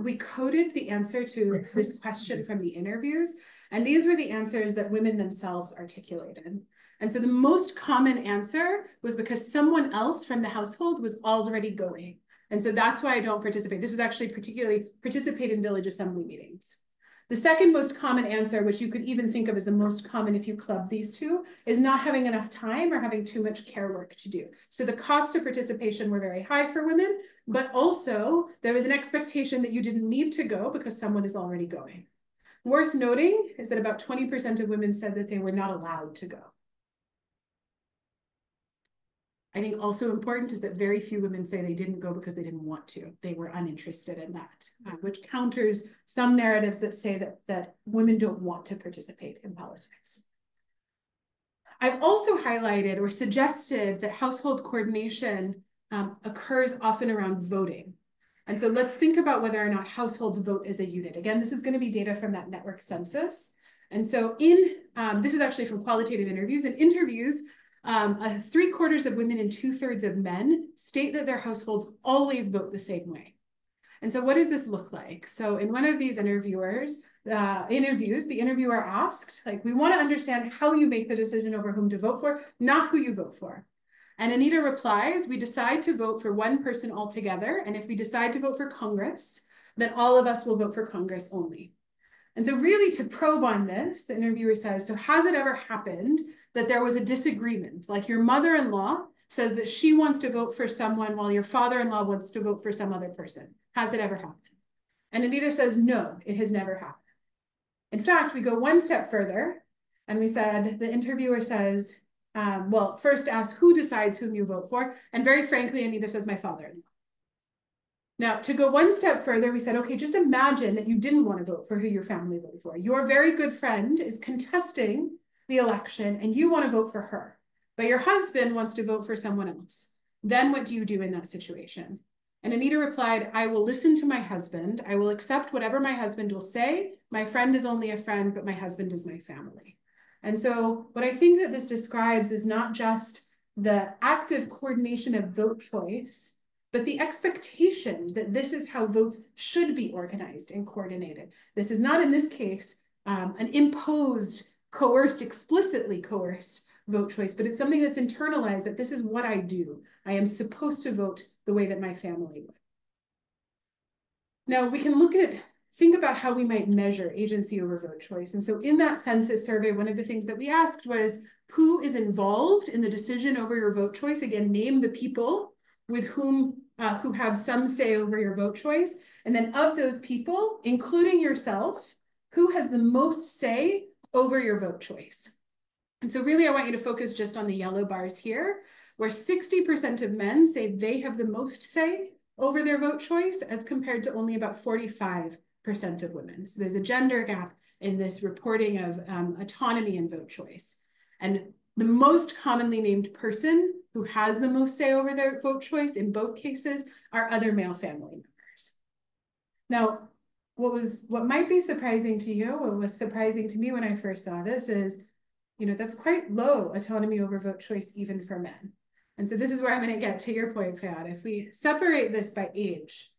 We coded the answer to this question from the interviews, and these were the answers that women themselves articulated. And so the most common answer was because someone else from the household was already going. And so that's why I don't participate. This is actually particularly participate in village assembly meetings. The second most common answer, which you could even think of as the most common if you club these two, is not having enough time or having too much care work to do. So the cost of participation were very high for women, but also there was an expectation that you didn't need to go because someone is already going. Worth noting is that about 20% of women said that they were not allowed to go. I think also important is that very few women say they didn't go because they didn't want to. They were uninterested in that, which counters some narratives that say that women don't want to participate in politics. I've also highlighted or suggested that household coordination occurs often around voting. And so let's think about whether or not households vote as a unit. Again, this is going to be data from that network census. And so this is actually from qualitative interviews. In interviews, 3/4 of women and 2/3 of men state that their households always vote the same way. And so what does this look like? So in one of these interviews, the interviewer asked, we want to understand how you make the decision over whom to vote for, not who you vote for. And Anita replies, we decide to vote for one person altogether. And if we decide to vote for Congress, then all of us will vote for Congress only. And so really to probe on this, the interviewer says, so has it ever happened that there was a disagreement? Like your mother-in-law says that she wants to vote for someone while your father-in-law wants to vote for some other person. Has it ever happened? And Anita says, no, it has never happened. In fact, we go one step further and we said, the interviewer says, well, first ask who decides whom you vote for. And very frankly, Anita says, my father-in-law. Now, to go one step further, we said, okay, just imagine that you didn't want to vote for who your family voted for. Your very good friend is contesting the election and you want to vote for her, but your husband wants to vote for someone else. Then what do you do in that situation? And Anita replied, I will listen to my husband. I will accept whatever my husband will say. My friend is only a friend, but my husband is my family. And so what I think that this describes is not just the active coordination of vote choice, but the expectation that this is how votes should be organized and coordinated. This is not, in this case, an imposed, coerced, explicitly coerced vote choice, but it's something that's internalized, that this is what I do. I am supposed to vote the way that my family would. Now we can think about how we might measure agency over vote choice. And so in that census survey, one of the things that we asked was, who is involved in the decision over your vote choice? Again, name the people with whom who have some say over your vote choice. And then of those people, including yourself, who has the most say over your vote choice? And so really, I want you to focus just on the yellow bars here, where 60% of men say they have the most say over their vote choice as compared to only about 45% of women. So there's a gender gap in this reporting of autonomy and vote choice. And the most commonly named person who has the most say over their vote choice in both cases are other male family members. Now, what might be surprising to you, what was surprising to me when I first saw this is, that's quite low autonomy over vote choice even for men. And so this is where I'm going to get to your point, Fayad. If we separate this by age,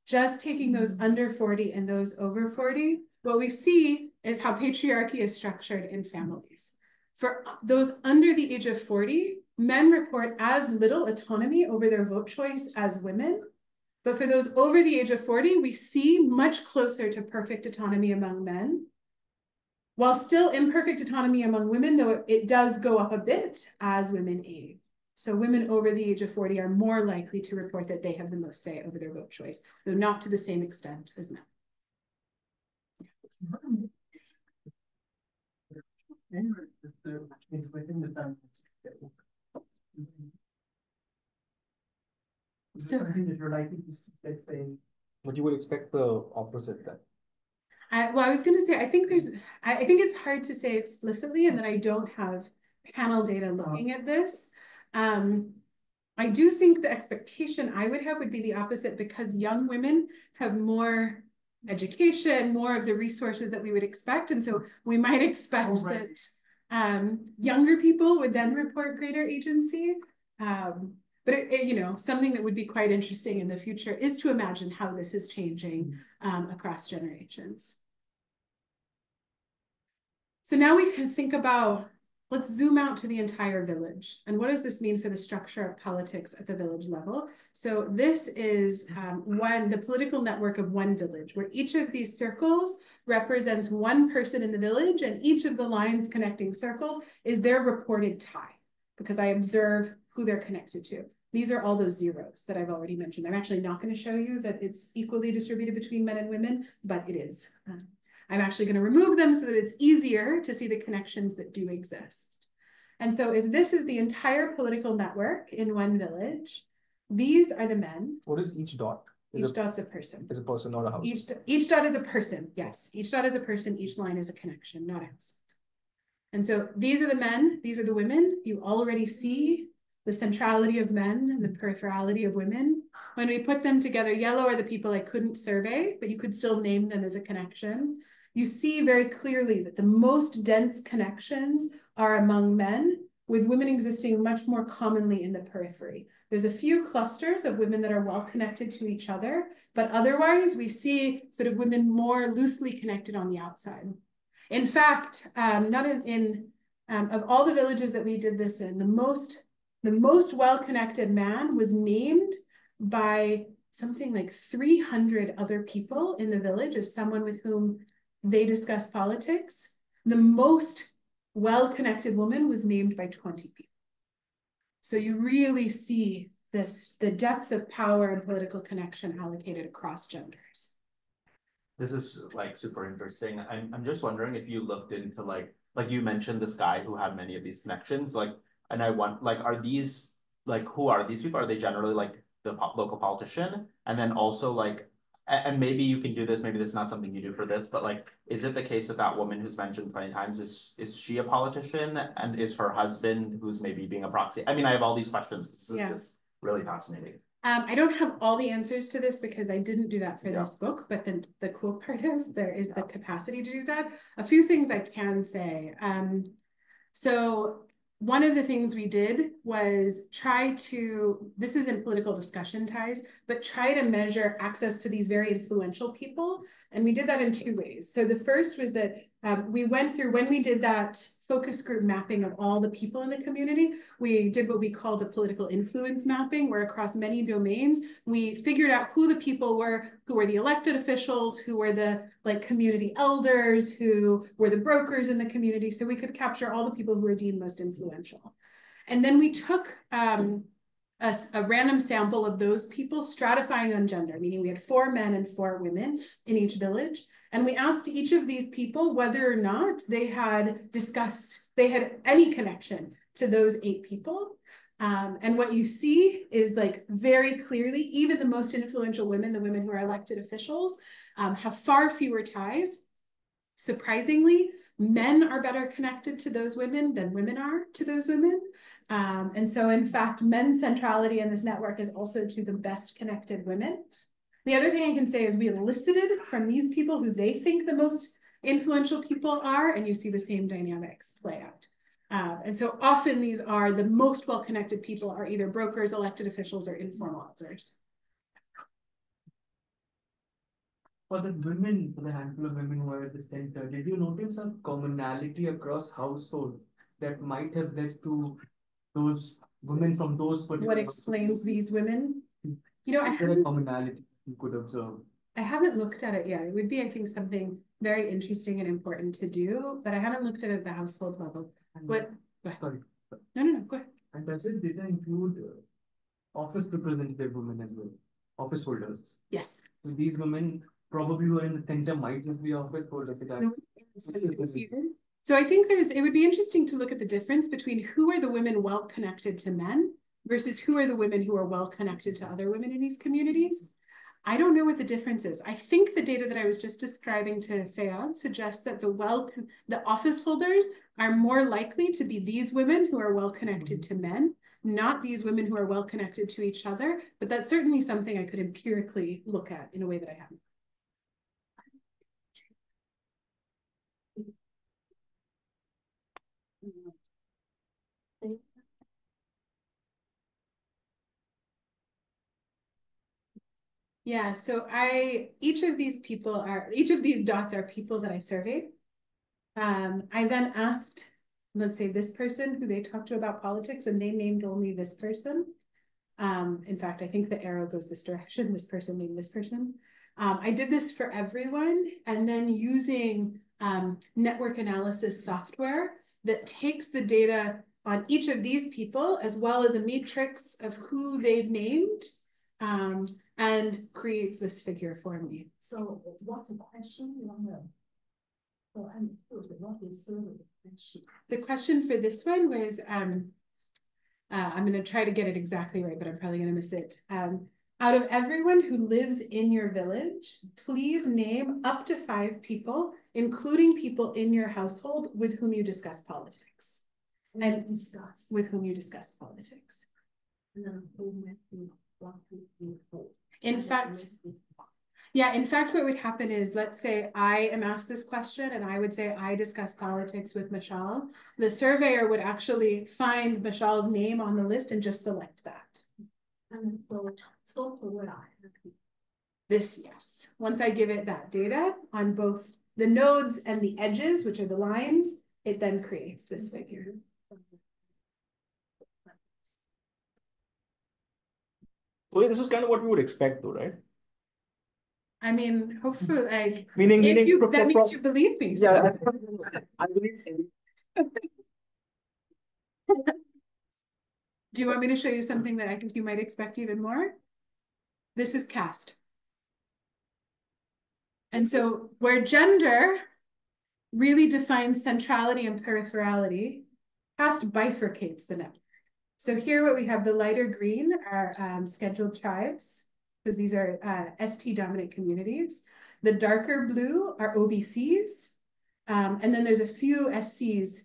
just taking those under 40 and those over 40, what we see is how patriarchy is structured in families. For those under the age of 40, men report as little autonomy over their vote choice as women. But for those over the age of 40, we see much closer to perfect autonomy among men, while still imperfect autonomy among women, though it does go up a bit as women age. So women over the age of 40 are more likely to report that they have the most say over their vote choice, though not to the same extent as men. So, But you would expect the opposite then. well, I was going to say, I think it's hard to say explicitly, and that I don't have panel data looking at this. I do think the expectation I would have would be the opposite, because young women have more education, more of the resources that we would expect. And so we might expect that younger people would then report greater agency. But something that would be quite interesting in the future is to imagine how this is changing across generations. So now we can think about, let's zoom out to the entire village. And what does this mean for the structure of politics at the village level? So this is the political network of one village, where each of these circles represents one person in the village, and each of the lines connecting circles is their reported tie, because I observe who they're connected to. These are all those zeros that I've already mentioned. I'm actually not going to show you that it's equally distributed between men and women, but it is. I'm actually going to remove them so that it's easier to see the connections that do exist. And so if this is the entire political network in one village, these are the men. What is each dot? Each dot's a person. Is a person, not a house. Each dot is a person, yes. Each dot is a person, each line is a connection, not a household. And so these are the men, these are the women. You already see the centrality of men and the peripherality of women. When we put them together, yellow are the people I couldn't survey, but you could still name them as a connection. You see very clearly that the most dense connections are among men, with women existing much more commonly in the periphery. There's a few clusters of women that are well connected to each other, but otherwise we see sort of women more loosely connected on the outside. In fact, of all the villages that we did this in, the most well-connected man was named by something like 300 other people in the village as someone with whom they discuss politics. The most well-connected woman was named by 20 people. So you really see the depth of power and political connection allocated across genders. This is like super interesting. I'm just wondering if you looked into like you mentioned this guy who had many of these connections, and I want, are these, who are these people? Are they generally like the local politician? And then also and maybe you can do this, maybe this is not something you do for this, but is it the case that that woman who's mentioned 20 times, is she a politician? And is her husband, who's maybe being a proxy? I mean, I have all these questions. This is just really fascinating. I don't have all the answers to this because I didn't do that for this book, but the cool part is there is the capacity to do that. A few things I can say. So one of the things we did was this isn't political discussion ties, but try to measure access to these very influential people. And we did that in two ways. So the first was that we went through, when we did that focus group mapping of all the people in the community, we did what we called a political influence mapping, where across many domains, we figured out who the people were, who were the elected officials, who were the community elders, who were the brokers in the community. So we could capture all the people who were deemed most influential. And then we took a random sample of those people stratifying on gender, meaning we had 4 men and 4 women in each village. And we asked each of these people whether or not they had any connection to those 8 people. And what you see is very clearly, even the most influential women, the women who are elected officials, have far fewer ties. Surprisingly, men are better connected to those women than women are to those women. And so in fact, men's centrality in this network is also to the best connected women. The other thing I can say is we elicited from these people who they think the most influential people are, and you see the same dynamics play out. And so often these are the most well-connected people are either brokers, elected officials, or informal elders. For the handful of women who are at the center, did you notice a commonality across households that might have led to those women from those particular... What explains these women? You know, Is there a commonality you could observe? I haven't looked at it yet. It would be, I think, something very interesting and important to do, but I haven't looked at it at the household level. What? Go ahead. Sorry. No, go ahead. And does it data include office representative women as well? Office holders. Yes. So these women probably who are in the center might just be office holders. So I think it would be interesting to look at the difference between who are the women well connected to men versus who are the women who are well connected to other women in these communities. I don't know what the difference is. I think the data that I was just describing to Fayad suggests that the office holders are more likely to be these women who are well connected to men, not these women who are well connected to each other. But that's certainly something I could empirically look at in a way that I haven't. Yeah, so each of these dots are people that I surveyed. I then asked, let's say, this person who they talked to about politics, and they named only this person. In fact, I think the arrow goes this direction, this person named this person. I did this for everyone, and then using network analysis software that takes the data on each of these people, as well as a matrix of who they've named, and creates this figure for me. So what the question you want to? So I'm curious, what is the question? The question for this one was, I'm going to try to get it exactly right, but I'm probably going to miss it. Out of everyone who lives in your village, please name up to 5 people, including people in your household with whom you discuss politics. And discuss. With whom you discuss politics. In fact, what would happen is, let's say I am asked this question and I would say I discuss politics with Mashal. The surveyor would actually find Mashal's name on the list and just select that. And so This, yes. Once I give it that data on both the nodes and the edges, which are the lines, it then creates this figure. Well, this is kind of what we would expect though, right? I mean, hopefully, like, Meaning that means you believe me. So. Yeah, I believe. Do you want me to show you something that I think you might expect even more? This is caste. And so where gender really defines centrality and peripherality, caste bifurcates the network. So here what we have, the lighter green are scheduled tribes, because these are ST dominant communities. The darker blue are OBCs. And then there's a few SCs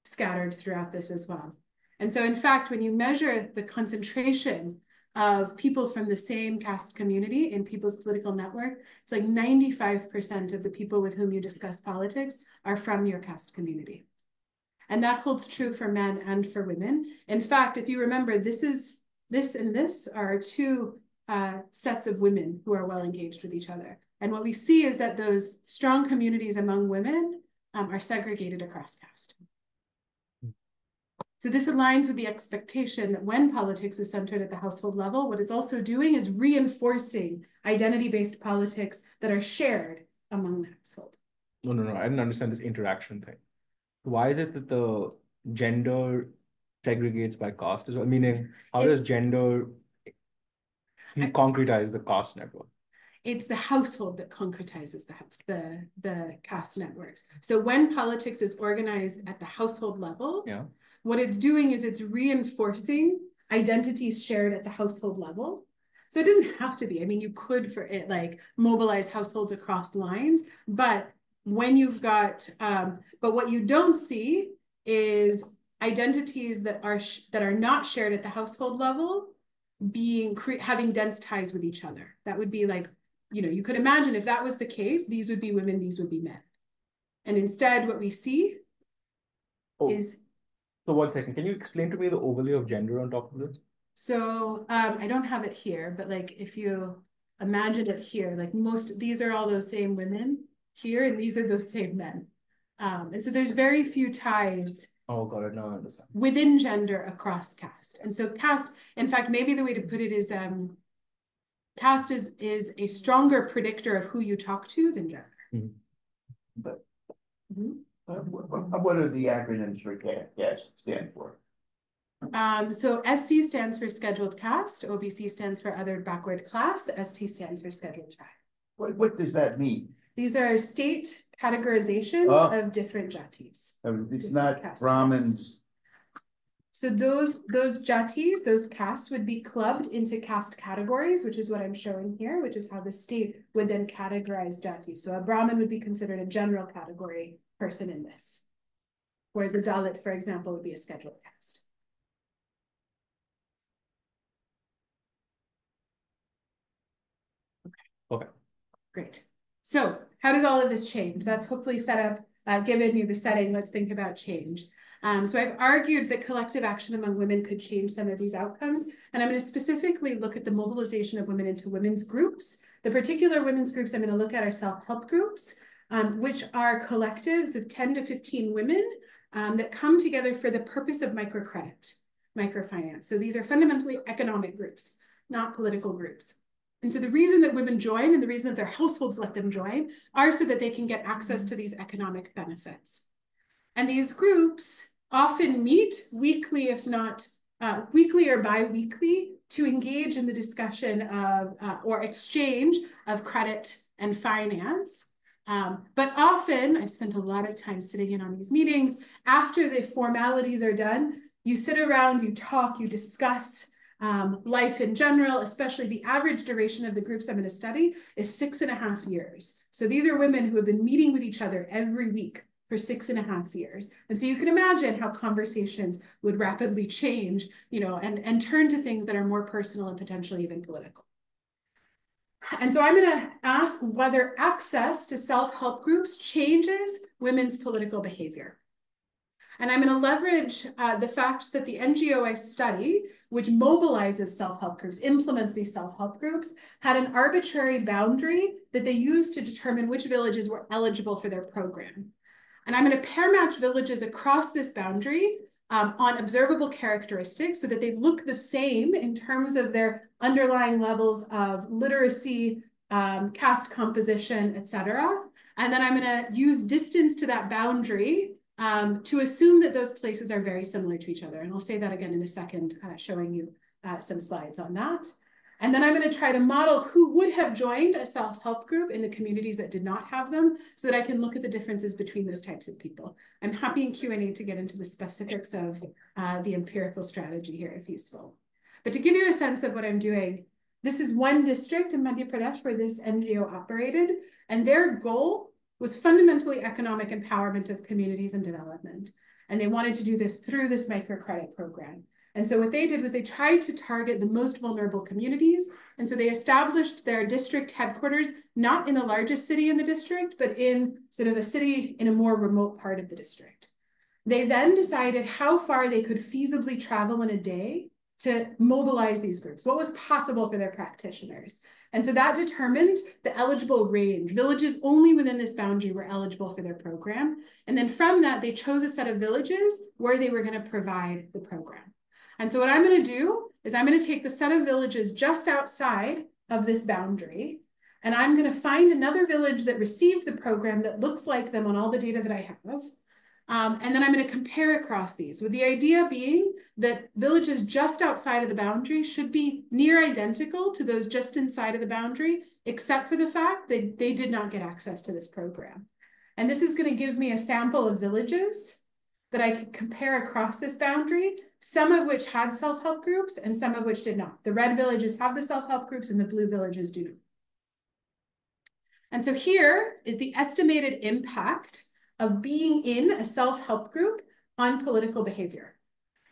scattered throughout this as well. And so in fact, when you measure the concentration of people from the same caste community in people's political network, it's like 95% of the people with whom you discuss politics are from your caste community. And that holds true for men and for women. In fact, if you remember, this and this are 2 sets of women who are well engaged with each other. And what we see is that those strong communities among women are segregated across caste. So this aligns with the expectation that when politics is centered at the household level, what it's also doing is reinforcing identity-based politics that are shared among the household. No, I didn't understand this interaction thing. Why is it that the gender segregates by caste as well? Meaning, how does gender concretize the caste network? It's the household that concretizes the caste networks. So when politics is organized at the household level, what it's doing is it's reinforcing identities shared at the household level. So it doesn't have to be. I mean, you could for it like mobilize households across lines, but when you've got, but what you don't see is identities that are not shared at the household level having dense ties with each other. That would be like, you could imagine if that was the case, these would be women, these would be men. And instead what we see is... So 1 second, can you explain to me the overlay of gender on top of this? So I don't have it here, but like if you imagine it here, like these are all those same women here, and these are those same men. And so there's very few ties Oh, got it. Now I understand. within gender across caste. And so caste, in fact, maybe the way to put it is caste is a stronger predictor of who you talk to than gender. But Mhm. what are the acronyms for caste stand for? So SC stands for scheduled caste, OBC stands for other backward class, ST stands for scheduled tribe. What does that mean? These are state categorization of different jatis. It's not Brahmins. So those jatis, those castes would be clubbed into caste categories, which is what I'm showing here, which is how the state would then categorize jatis. So a Brahmin would be considered a general category person in this, whereas a Dalit, for example, would be a scheduled caste. Okay. Great. So how does all of this change? That's hopefully set up, given you the setting, let's think about change. So I've argued that collective action among women could change some of these outcomes, and I'm going to specifically look at the mobilization of women into women's groups. The particular women's groups I'm going to look at are self-help groups, which are collectives of 10 to 15 women that come together for the purpose of microcredit, microfinance. So these are fundamentally economic groups, not political groups. And so the reason that women join and the reason that their households let them join are so that they can get access to these economic benefits. And these groups often meet weekly, if not weekly or bi-weekly, to engage in the discussion of or exchange of credit and finance. But often, I've spent a lot of time sitting in on these meetings, after the formalities are done, you sit around, you talk, you discuss life in general, especially the average duration of the groups I'm going to study is 6.5 years. So these are women who have been meeting with each other every week for 6.5 years. And so you can imagine how conversations would rapidly change, you know, and turn to things that are more personal and potentially even political. And so I'm going to ask whether access to self-help groups changes women's political behavior. And I'm going to leverage the fact that the NGO I study, which mobilizes self-help groups, implements these self-help groups, had an arbitrary boundary that they used to determine which villages were eligible for their program. And I'm going to pair match villages across this boundary on observable characteristics so that they look the same in terms of their underlying levels of literacy, caste composition, etc. And then I'm going to use distance to that boundary to assume that those places are very similar to each other. And I'll say that again in a second, showing you some slides on that. And then I'm going to try to model who would have joined a self-help group in the communities that did not have them so that I can look at the differences between those types of people. I'm happy in Q&A to get into the specifics of the empirical strategy here if useful. But to give you a sense of what I'm doing, this is one district in Madhya Pradesh where this NGO operated, and their goal was fundamentally economic empowerment of communities and development. And they wanted to do this through this microcredit program. And so what they did was they tried to target the most vulnerable communities. And so they established their district headquarters, not in the largest city in the district, but in sort of a city in a more remote part of the district. They then decided how far they could feasibly travel in a day to mobilize these groups, what was possible for their practitioners. And so that determined the eligible range. Villages only within this boundary were eligible for their program. And then from that, they chose a set of villages where they were going to provide the program. And so what I'm going to do is I'm going to take the set of villages just outside of this boundary, and I'm going to find another village that received the program that looks like them on all the data that I have. And then I'm going to compare across these, with the idea being that villages just outside of the boundary should be near identical to those just inside of the boundary, except for the fact that they did not get access to this program. And this is going to give me a sample of villages that I could compare across this boundary, some of which had self-help groups and some of which did not. The red villages have the self-help groups and the blue villages do not. And so here is the estimated impact of being in a self-help group on political behavior.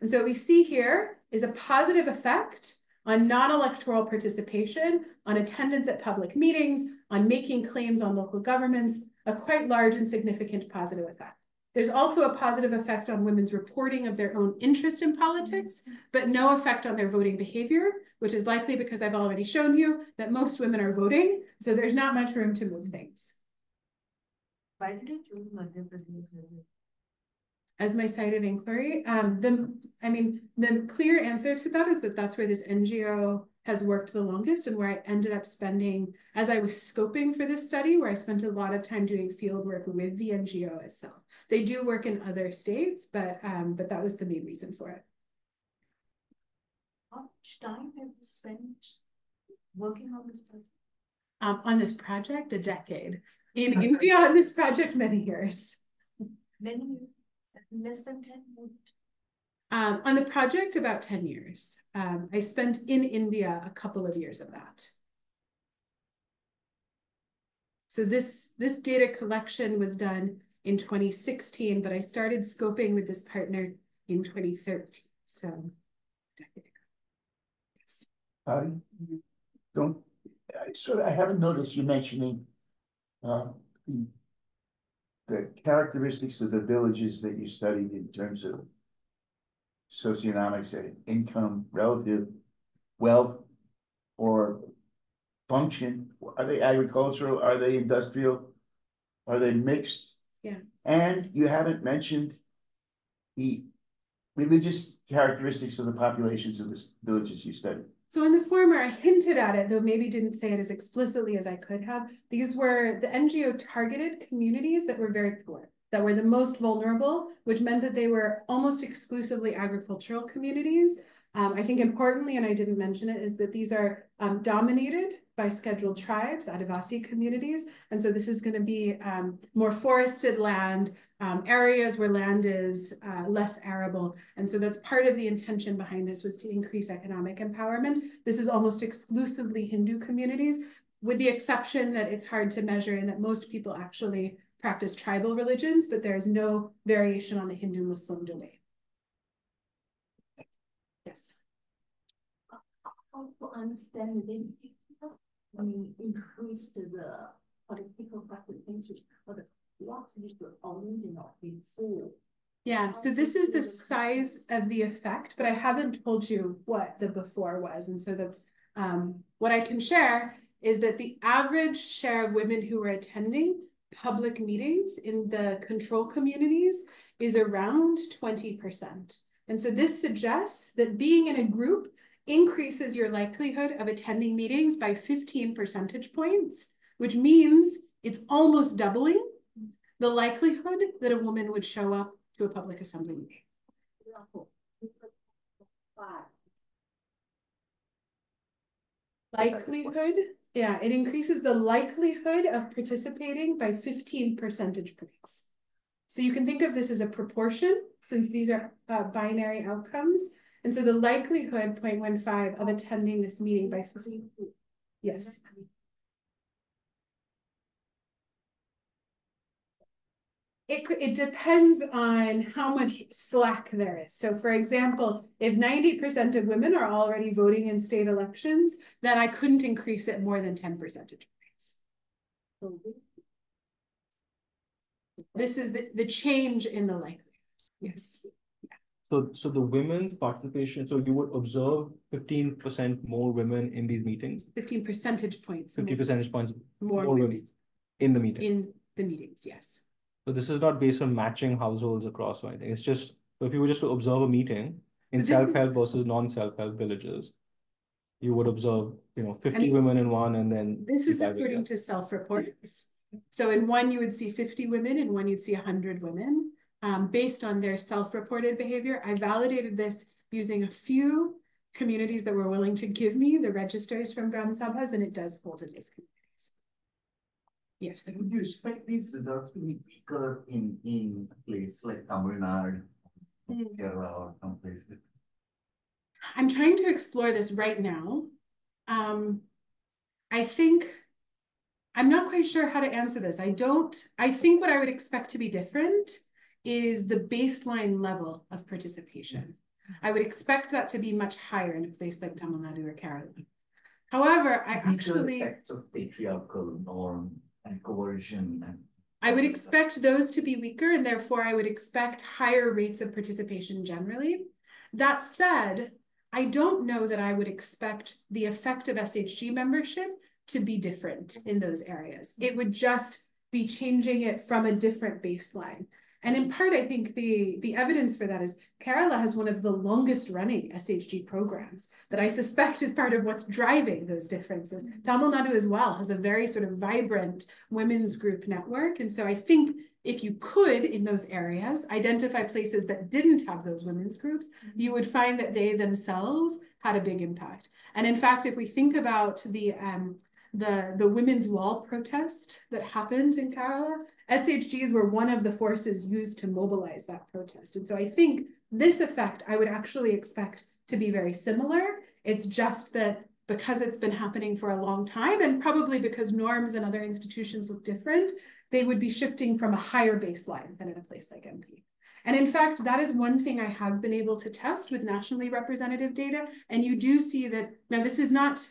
And so what we see here is a positive effect on non-electoral participation, on attendance at public meetings, on making claims on local governments, a quite large and significant positive effect. There's also a positive effect on women's reporting of their own interest in politics, but no effect on their voting behavior, which is likely because I've already shown you that most women are voting, so there's not much room to move things. Why did you choose Madhya Pradesh? as my site of inquiry. The clear answer to that is that that's where this NGO has worked the longest and where I ended up spending, as I was scoping for this study, where I spent a lot of time doing field work with the NGO itself. They do work in other states, but that was the main reason for it. How much time have you spent working on this project? On this project, a decade. In India, on this project, many years. Many years, less than 10 years. On the project, about 10 years. I spent in India a couple of years of that. So this data collection was done in 2016, but I started scoping with this partner in 2013. So, a decade ago. Yes. I haven't noticed you mentioning the characteristics of the villages that you studied in terms of socioeconomics and income, relative wealth, or function. Are they agricultural? Are they industrial? Are they mixed? Yeah. And you haven't mentioned the religious characteristics of the populations of the villages you studied. So in the former, I hinted at it, though maybe didn't say it as explicitly as I could have. These were the NGO targeted communities that were very poor, that were the most vulnerable, which meant that they were almost exclusively agricultural communities. I think importantly, and I didn't mention it, is that these are dominated by scheduled tribes, Adivasi communities. And so this is going to be more forested land, areas where land is less arable. And so that's part of the intention behind this, was to increase economic empowerment. This is almost exclusively Hindu communities, with the exception that it's hard to measure and that most people actually practice tribal religions, but there is no variation on the Hindu-Muslim domain. Yes. How to understand this? Increase the political participation, but what's the original before? Yeah, so this is the size of the effect, but I haven't told you what the before was. And so that's what I can share is that the average share of women who are attending public meetings in the control communities is around 20%. And so this suggests that being in a group increases your likelihood of attending meetings by 15 percentage points, which means it's almost doubling the likelihood that a woman would show up to a public assembly meeting. Likelihood, yeah, it increases the likelihood of participating by 15 percentage points. So you can think of this as a proportion, since these are binary outcomes. And so the likelihood, 0.15, of attending this meeting by 15, yes. It depends on how much slack there is. So for example, if 90% of women are already voting in state elections, then I couldn't increase it more than 10 percentage points. This is the change in the likelihood, yes. So the women's participation, so you would observe 15% more women in these meetings? 15 percentage points. 50 percentage points more women in the meeting? In the meetings, yes. So this is not based on matching households across or anything. It's just, if you were just to observe a meeting in self-help versus non-self-help villages, you would observe, 50 women in one, and then... This is according to self-reports. So in one, you would see 50 women, in one, you'd see 100 women. Based on their self-reported behavior. I validated this using a few communities that were willing to give me the registers from Gram Sabhas, and it does hold in these communities. Yes. Would you expect these results to be weaker in a place like Tamil Nadu, Kerala, or some places? I'm trying to explore this right now. I think I'm not quite sure how to answer this. I think what I would expect to be different is the baseline level of participation. I would expect that to be much higher in a place like Tamil Nadu or Kerala. However, I actually... effects of patriarchal norm and coercion. I would expect those to be weaker, and therefore I would expect higher rates of participation generally. That said, I don't know that I would expect the effect of SHG membership to be different in those areas. It would just be changing it from a different baseline. And in part, I think the evidence for that is Kerala has one of the longest running SHG programs that I suspect is part of what's driving those differences. Tamil Nadu as well has a very sort of vibrant women's group network. And so I think if you could, in those areas, identify places that didn't have those women's groups, you would find that they themselves had a big impact. And in fact, if we think about the Women's Wall protest that happened in Kerala, SHGs were one of the forces used to mobilize that protest. And so I think this effect I would actually expect to be very similar. It's just that because it's been happening for a long time, and probably because norms and other institutions look different, they would be shifting from a higher baseline than in a place like MP. And in fact, that is one thing I have been able to test with nationally representative data. And you do see that, now this is not,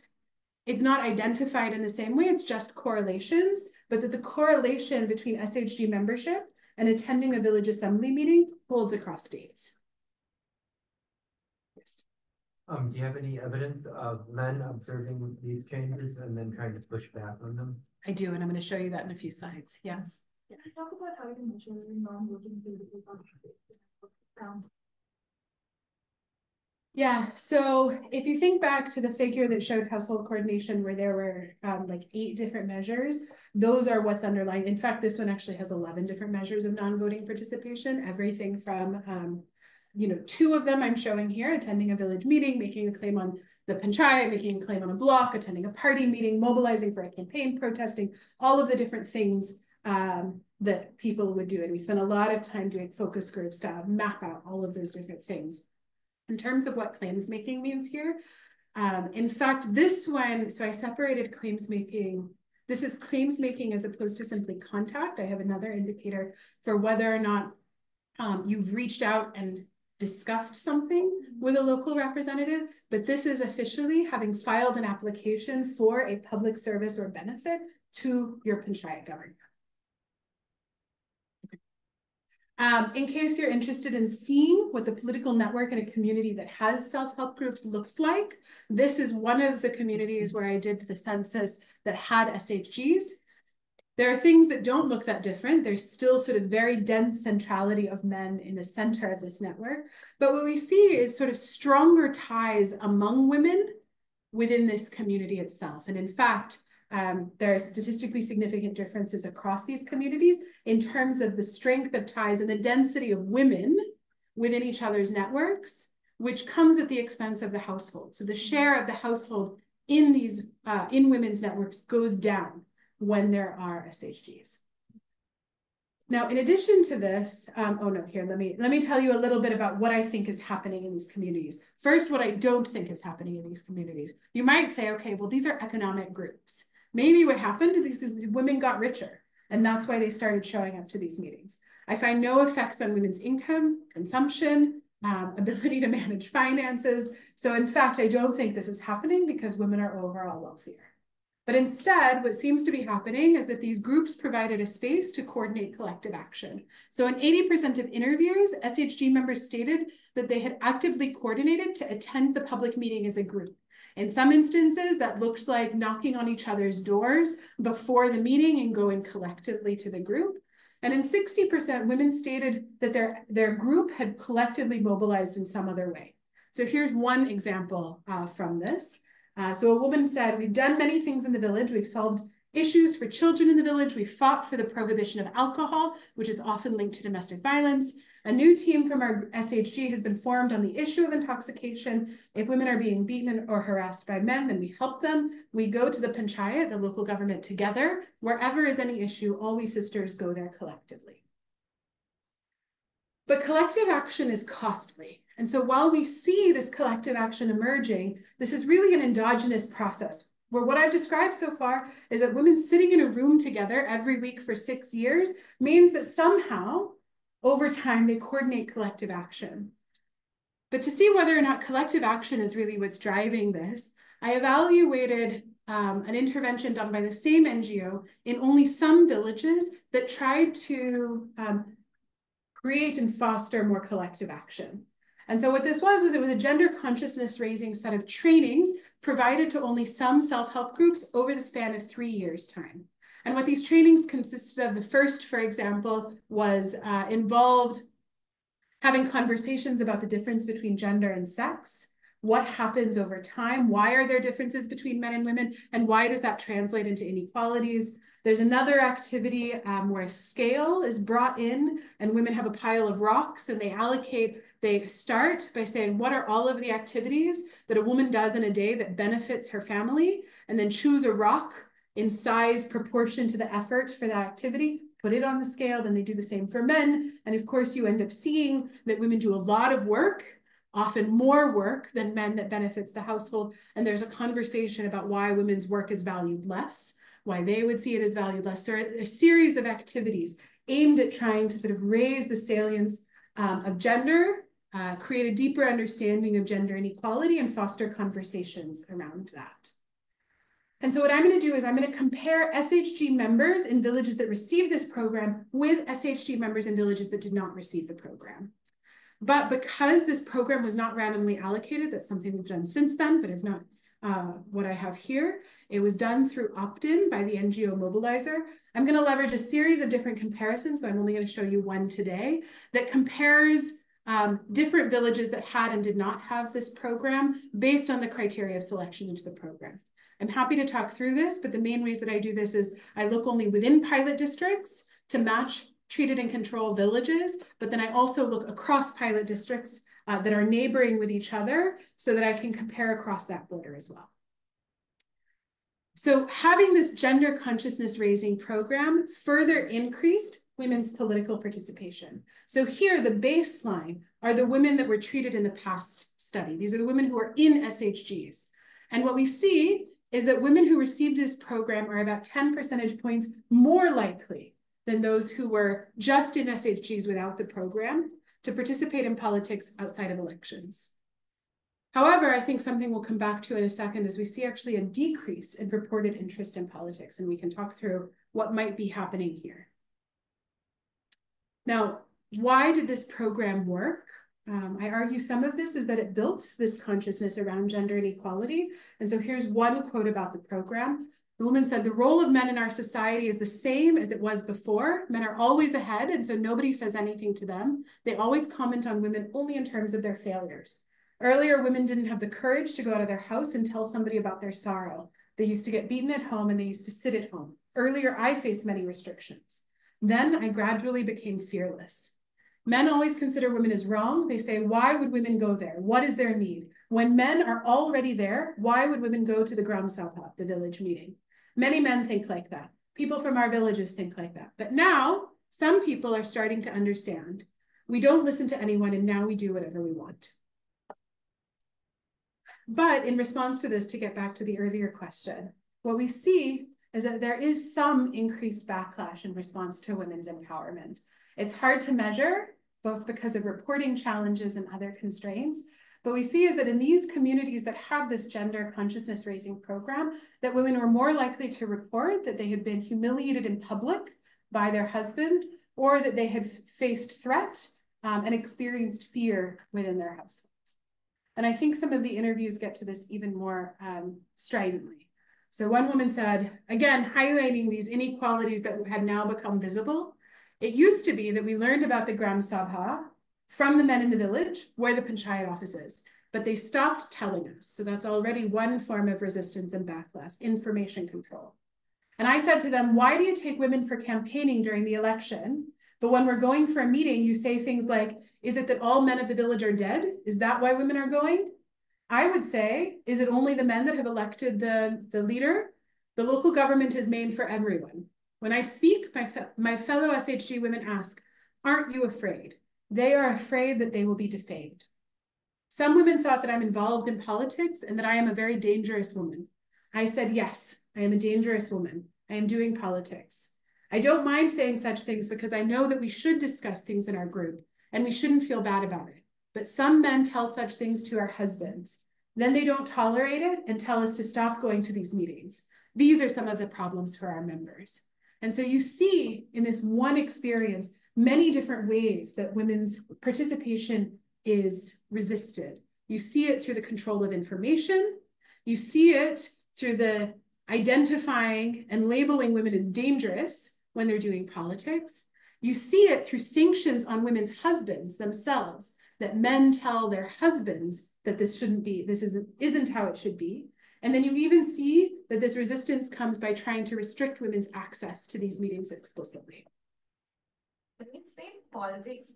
it's not identified in the same way, it's just correlations, but that the correlation between SHG membership and attending a village assembly meeting holds across states. Yes. Do you have any evidence of men observing these changes and then trying to push back on them? I do, and I'm going to show you that in a few slides. Yeah. Can you talk about how you measure non-voting political participation? Yeah, so if you think back to the figure that showed household coordination where there were like 8 different measures, those are what's underlying. In fact, this one actually has 11 different measures of non-voting participation, everything from, 2 of them I'm showing here, attending a village meeting, making a claim on the panchayat, making a claim on a block, attending a party meeting, mobilizing for a campaign, protesting, all of the different things that people would do. And we spent a lot of time doing focus groups to map out all of those different things. In terms of what claims making means here, in fact, this one, so I separated claims making. This is claims making as opposed to simply contact. I have another indicator for whether or not you've reached out and discussed something with a local representative, but this is officially having filed an application for a public service or benefit to your panchayat government. In case you're interested in seeing what the political network in a community that has self-help groups looks like, this is one of the communities where I did the census that had SHGs. There are things that don't look that different. There's still sort of very dense centrality of men in the center of this network. But what we see is sort of stronger ties among women within this community itself. And in fact, there are statistically significant differences across these communities in terms of the strength of ties and the density of women within each other's networks, which comes at the expense of the household. So the share of the household in these in women's networks goes down when there are SHGs. Now, in addition to this, let me tell you a little bit about what I think is happening in these communities. First, what I don't think is happening in these communities. You might say, okay, well, these are economic groups. Maybe what happened is these women got richer, and that's why they started showing up to these meetings. I find no effects on women's income, consumption, ability to manage finances. So in fact, I don't think this is happening because women are overall wealthier. But instead, what seems to be happening is that these groups provided a space to coordinate collective action. So in 80% of interviews, SHG members stated that they had actively coordinated to attend the public meeting as a group. In some instances, that looks like knocking on each other's doors before the meeting and going collectively to the group. And in 60%, women stated that their group had collectively mobilized in some other way. So here's one example from this. So a woman said, we've done many things in the village. We've solved issues for children in the village. We fought for the prohibition of alcohol, which is often linked to domestic violence. A new team from our SHG has been formed on the issue of intoxication. If women are being beaten or harassed by men, then we help them. We go to the panchayat, the local government, together. Wherever is any issue, all we sisters go there collectively. But collective action is costly. And so while we see this collective action emerging, this is really an endogenous process where what I've described so far is that women sitting in a room together every week for 6 years means that somehow over time they coordinate collective action. But to see whether or not collective action is really what's driving this, I evaluated an intervention done by the same NGO in only some villages that tried to create and foster more collective action. And so what this was it was a gender consciousness raising set of trainings provided to only some self-help groups over the span of 3 years' time. And what these trainings consisted of, the first, for example, was involved having conversations about the difference between gender and sex, what happens over time, why are there differences between men and women, and why does that translate into inequalities. There's another activity where a scale is brought in and women have a pile of rocks and they start by saying, what are all of the activities that a woman does in a day that benefits her family, and then choose a rock in size proportion to the effort for that activity, put it on the scale. Then they do the same for men. And of course, you end up seeing that women do a lot of work, often more work than men, that benefits the household. And there's a conversation about why women's work is valued less, why they would see it as valued less. So a series of activities aimed at trying to sort of raise the salience of gender, create a deeper understanding of gender inequality, and foster conversations around that. And so what I'm going to do is I'm going to compare SHG members in villages that received this program with SHG members in villages that did not receive the program. But because this program was not randomly allocated, that's something we've done since then, but is not what I have here. It was done through opt-in by the NGO Mobilizer. I'm going to leverage a series of different comparisons, but I'm only going to show you one today, that compares different villages that had and did not have this program based on the criteria of selection into the program. I'm happy to talk through this, but the main ways that I do this is I look only within pilot districts to match treated and control villages, but then I also look across pilot districts that are neighboring with each other so that I can compare across that border as well. So having this gender consciousness raising program further increased women's political participation. So here, the baseline are the women that were treated in the past study. These are the women who are in SHGs. And what we see is that women who received this program are about 10 percentage points more likely than those who were just in SHGs without the program to participate in politics outside of elections. However, I think something we'll come back to in a second is we see actually a decrease in reported interest in politics, and we can talk through what might be happening here. Now, why did this program work? I argue some of this is that it built this consciousness around gender inequality. And so here's one quote about the program. The woman said, "The role of men in our society is the same as it was before. Men are always ahead, and so nobody says anything to them. They always comment on women only in terms of their failures. Earlier, women didn't have the courage to go out of their house and tell somebody about their sorrow. They used to get beaten at home and they used to sit at home. Earlier, I faced many restrictions. Then I gradually became fearless. Men always consider women as wrong. They say, why would women go there? What is their need? When men are already there, why would women go to the Gram Sabha, the village meeting? Many men think like that. People from our villages think like that. But now, some people are starting to understand. We don't listen to anyone, and now we do whatever we want." But in response to this, to get back to the earlier question, what we see is that there is some increased backlash in response to women's empowerment. It's hard to measure, both because of reporting challenges and other constraints, but we see is that in these communities that have this gender consciousness raising program, that women were more likely to report that they had been humiliated in public by their husband, or that they had faced threat and experienced fear within their households. And I think some of the interviews get to this even more stridently. So one woman said, again, highlighting these inequalities that had now become visible, "It used to be that we learned about the Gram Sabha from the men in the village where the panchayat office is, but they stopped telling us." So that's already one form of resistance and backlash, information control. And I said to them, "Why do you take women for campaigning during the election? But when we're going for a meeting, you say things like, is it that all men of the village are dead? Is that why women are going?" I would say, is it only the men that have elected the leader? The local government is made for everyone. When I speak, my fellow SHG women ask, aren't you afraid? They are afraid that they will be defamed. Some women thought that I'm involved in politics and that I am a very dangerous woman. I said, yes, I am a dangerous woman. I am doing politics. I don't mind saying such things because I know that we should discuss things in our group and we shouldn't feel bad about it. But some men tell such things to our husbands. Then they don't tolerate it and tell us to stop going to these meetings. These are some of the problems for our members. And so you see in this one experience, many different ways that women's participation is resisted. You see it through the control of information. You see it through the identifying and labeling women as dangerous when they're doing politics. You see it through sanctions on women's husbands themselves, that men tell their husbands that this shouldn't be, this isn't how it should be. And then you even see that this resistance comes by trying to restrict women's access to these meetings explicitly. When we say politics,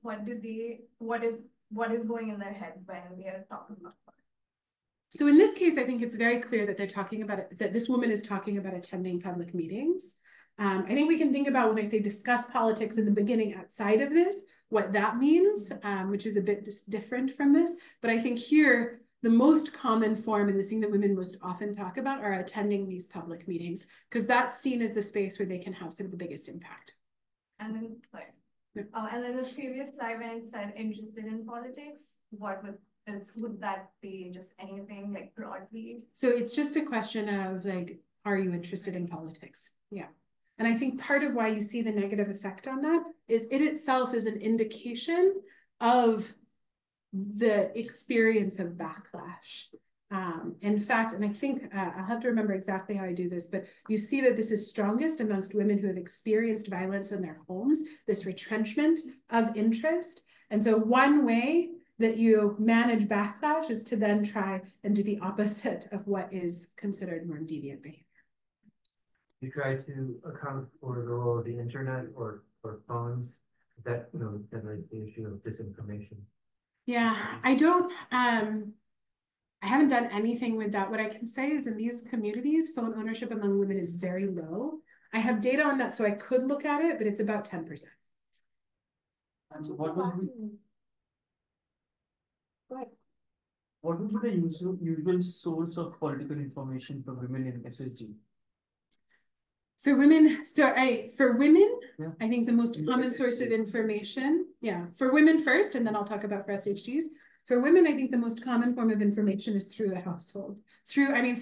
what is going in their head when we are talking about politics? So in this case, I think it's very clear that they're talking about it, that this woman is talking about attending public meetings. I think we can think about when I say discuss politics in the beginning outside of this, what that means, which is a bit different from this. But I think here, the most common form and the thing that women most often talk about are attending these public meetings, because that's seen as the space where they can have sort of the biggest impact. And then, sorry. And then the previous slide when it said interested in politics, would that be just anything like broadly? So it's just a question of like, are you interested in politics? Yeah. And I think part of why you see the negative effect on that is it itself is an indication of the experience of backlash. In fact, and I think I'll have to remember exactly how I do this, but you see that this is strongest amongst women who have experienced violence in their homes, this retrenchment of interest. And so one way that you manage backlash is to then try and do the opposite of what is considered norm deviant behavior. You try to account for the role of the internet or phones that generates the issue of disinformation. Yeah, I haven't done anything with that. What I can say is in these communities, phone ownership among women is very low. I have data on that, so I could look at it, but it's about 10%. And so what would be the usual source of political information for women in SSG? For women, Yeah. I think the most common source of information, for women first, and then I'll talk about for SHGs. For women, I think the most common form of information is through the household. I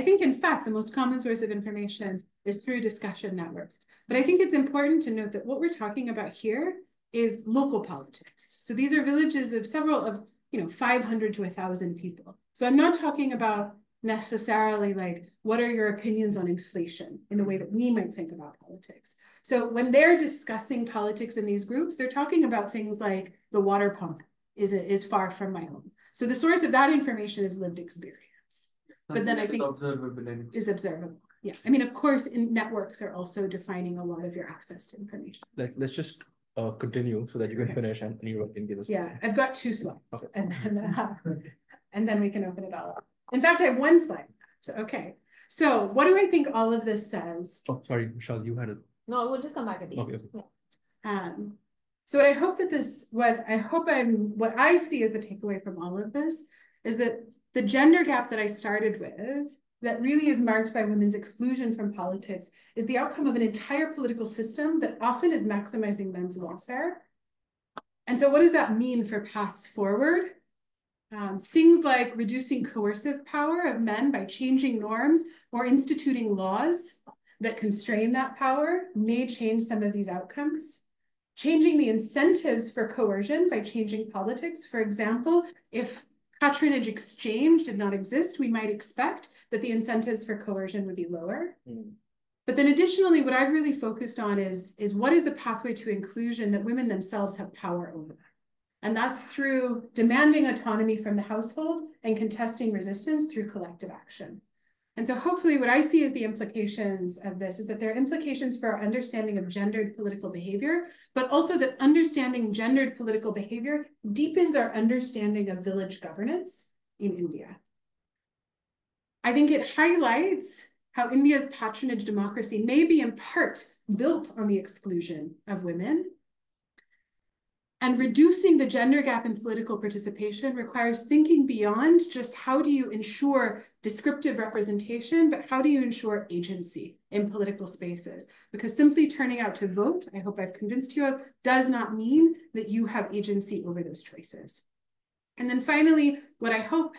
think in fact, the most common source of information is through discussion networks. But I think it's important to note that what we're talking about here is local politics. So these are villages of 500 to 1,000 people. So I'm not talking about necessarily like, what are your opinions on inflation in the way that we might think about politics? So when they're discussing politics in these groups, they're talking about things like the water pump is far from my home. So the source of that information is lived experience. But then I think is observable. Yeah, I mean, of course, networks are also defining a lot of your access to information. Let's just continue so that you can finish and you can give us. Yeah, I've got 2 slides, okay. and then we can open it all up. In fact, I have 1 slide. Okay, so what do I think all of this says? Oh, sorry, Michelle, you had it. No, we'll just come back at the end. Okay. Yeah. So what I hope that what I see as the takeaway from all of this is that the gender gap that I started with, that really is marked by women's exclusion from politics, is the outcome of an entire political system that often is maximizing men's welfare. And so what does that mean for paths forward? Things like reducing coercive power of men by changing norms or instituting laws that constrain that power may change some of these outcomes. Changing the incentives for coercion by changing politics. For example, if patronage exchange did not exist, we might expect that the incentives for coercion would be lower. But then additionally, what I've really focused on is what is the pathway to inclusion that women themselves have power over? And that's through demanding autonomy from the household and contesting resistance through collective action. And so hopefully what I see as the implications of this is that there are implications for our understanding of gendered political behavior, but also that understanding gendered political behavior deepens our understanding of village governance in India. I think it highlights how India's patronage democracy may be in part built on the exclusion of women. And reducing the gender gap in political participation requires thinking beyond just how do you ensure descriptive representation, but how do you ensure agency in political spaces? Because simply turning out to vote, I hope I've convinced you of, does not mean that you have agency over those choices. And then finally, what I hope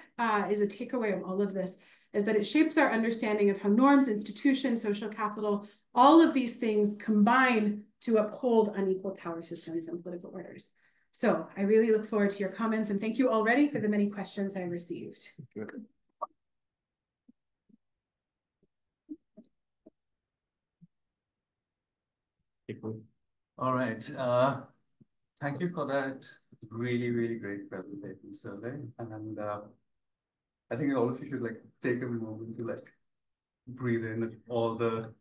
is a takeaway of all of this is that it shapes our understanding of how norms, institutions, social capital, all of these things combine to uphold unequal power systems and political orders. So I really look forward to your comments and thank you already for the many questions I received. it would. All right. Thank you for that really, really great presentation, Survey. And I think all of you should like take a moment to like breathe in all the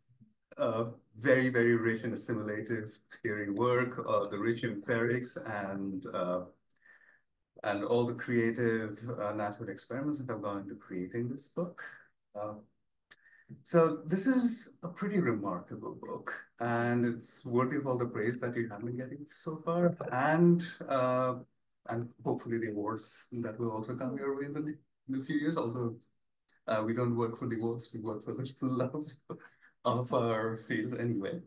very, very rich and assimilative theory work, the rich empirics, and all the creative natural experiments that have gone into creating this book. So this is a pretty remarkable book, and it's worthy of all the praise that you have been getting so far, and hopefully the awards that will also come your way in the few years. Also, we don't work for the awards; we work for the love of our field anyway.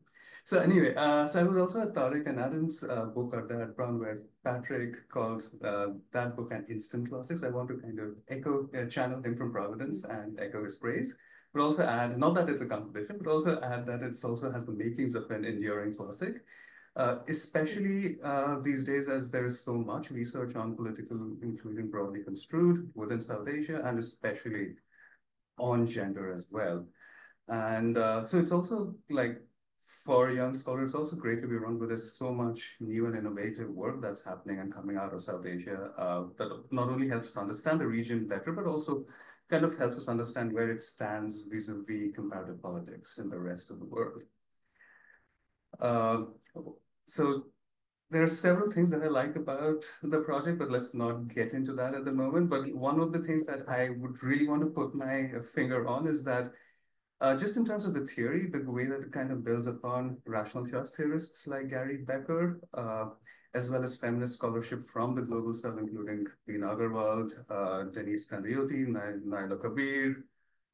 So anyway, so I was also at Tariq and Adam's book at Brown, where Patrick called that book an instant classic. So I want to kind of channel him from Providence and echo his praise, but also add, not that it's a competition, but also add that it also has the makings of an enduring classic, especially these days as there is so much research on political inclusion broadly construed within South Asia, and especially on gender as well. And so it's also like, for a young scholar, it's also great to be around where there's so much new and innovative work that's happening and coming out of South Asia that not only helps us understand the region better, but also kind of helps us understand where it stands vis-a-vis comparative politics in the rest of the world. So there are several things that I like about the project, but let's not get into that at the moment. But one of the things that I would really want to put my finger on is that just in terms of the theory, the way that it kind of builds upon rational choice theorists like Gary Becker, as well as feminist scholarship from the Global South, including Veena Agarwal, Denise Kandayoti, Naila Kabir,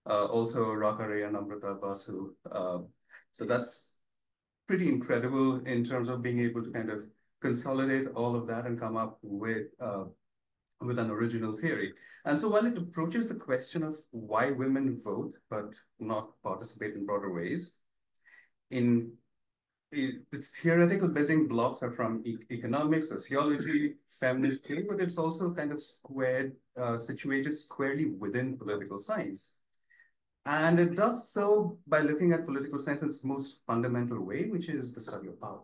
also Raka Ray and Amrita Basu. So that's pretty incredible in terms of being able to kind of consolidate all of that and come up with an original theory. And so while it approaches the question of why women vote but not participate in broader ways, its theoretical building blocks are from economics, sociology, feminist theory, but it's also kind of situated squarely within political science. And it does so by looking at political science in its most fundamental way, which is the study of power.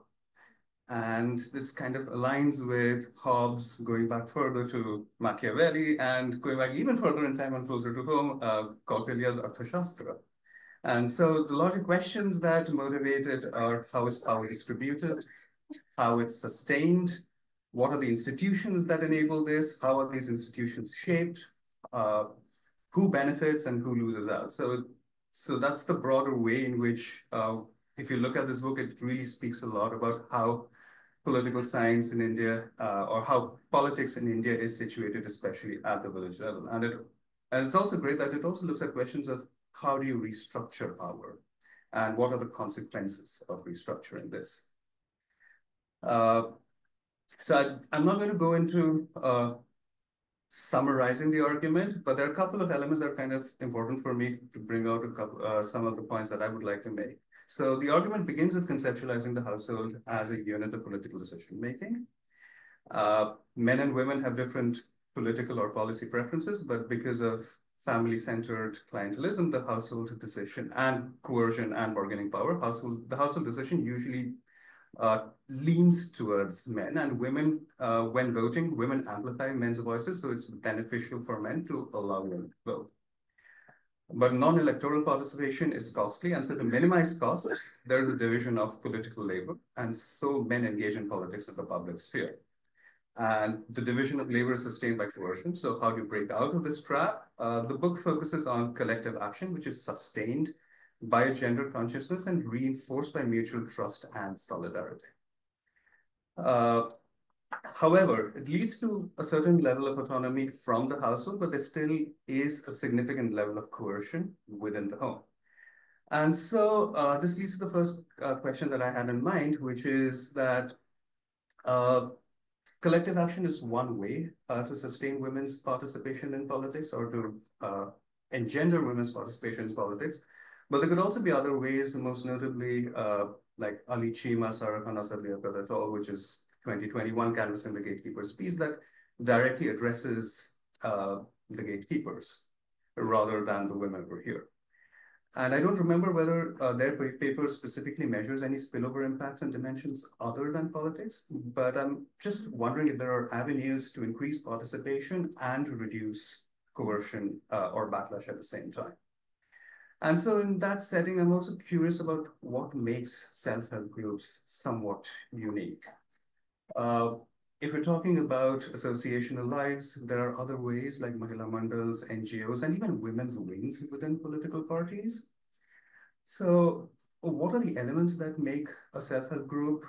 And this kind of aligns with Hobbes, going back further to Machiavelli, and going back even further in time and closer to home, Kautilya's Arthashastra. And so the logic questions that motivate it are: how is power distributed? How it's sustained? What are the institutions that enable this? How are these institutions shaped? Who benefits and who loses out? So that's the broader way in which, if you look at this book, it really speaks a lot about how political science in India, or how politics in India is situated, especially at the village level. And it's also great that it also looks at questions of how do you restructure power and what are the consequences of restructuring this. So I'm not going to go into summarizing the argument, but there are a couple of elements that are kind of important for me to bring out some of the points that I would like to make. So the argument begins with conceptualizing the household as a unit of political decision-making. Men and women have different political or policy preferences, but because of family-centered clientelism, the household decision and coercion and bargaining power, the household decision usually leans towards men, and women, when voting, women amplify men's voices, so it's beneficial for men to allow women to vote. But non-electoral participation is costly, and so to minimize costs, there's a division of political labor, and so men engage in politics in the public sphere. And the division of labor is sustained by coercion. So how do you break out of this trap? The book focuses on collective action, which is sustained by a gender consciousness and reinforced by mutual trust and solidarity. However, it leads to a certain level of autonomy from the household, but there still is a significant level of coercion within the home. And so this leads to the first question that I had in mind, which is that collective action is one way to sustain women's participation in politics, or to engender women's participation in politics. But there could also be other ways, most notably like Ali Chima, Sarah Khanasarliakar et al., which is 2021 Canvassing the Gatekeepers piece that directly addresses the gatekeepers rather than the women over here. And I don't remember whether their paper specifically measures any spillover impacts and dimensions other than politics, but I'm just wondering if there are avenues to increase participation and reduce coercion or backlash at the same time. And so in that setting, I'm also curious about what makes self-help groups somewhat unique. If we're talking about associational lives, there are other ways like Mahila Mandals, NGOs, and even women's wings within political parties. So what are the elements that make a self-help group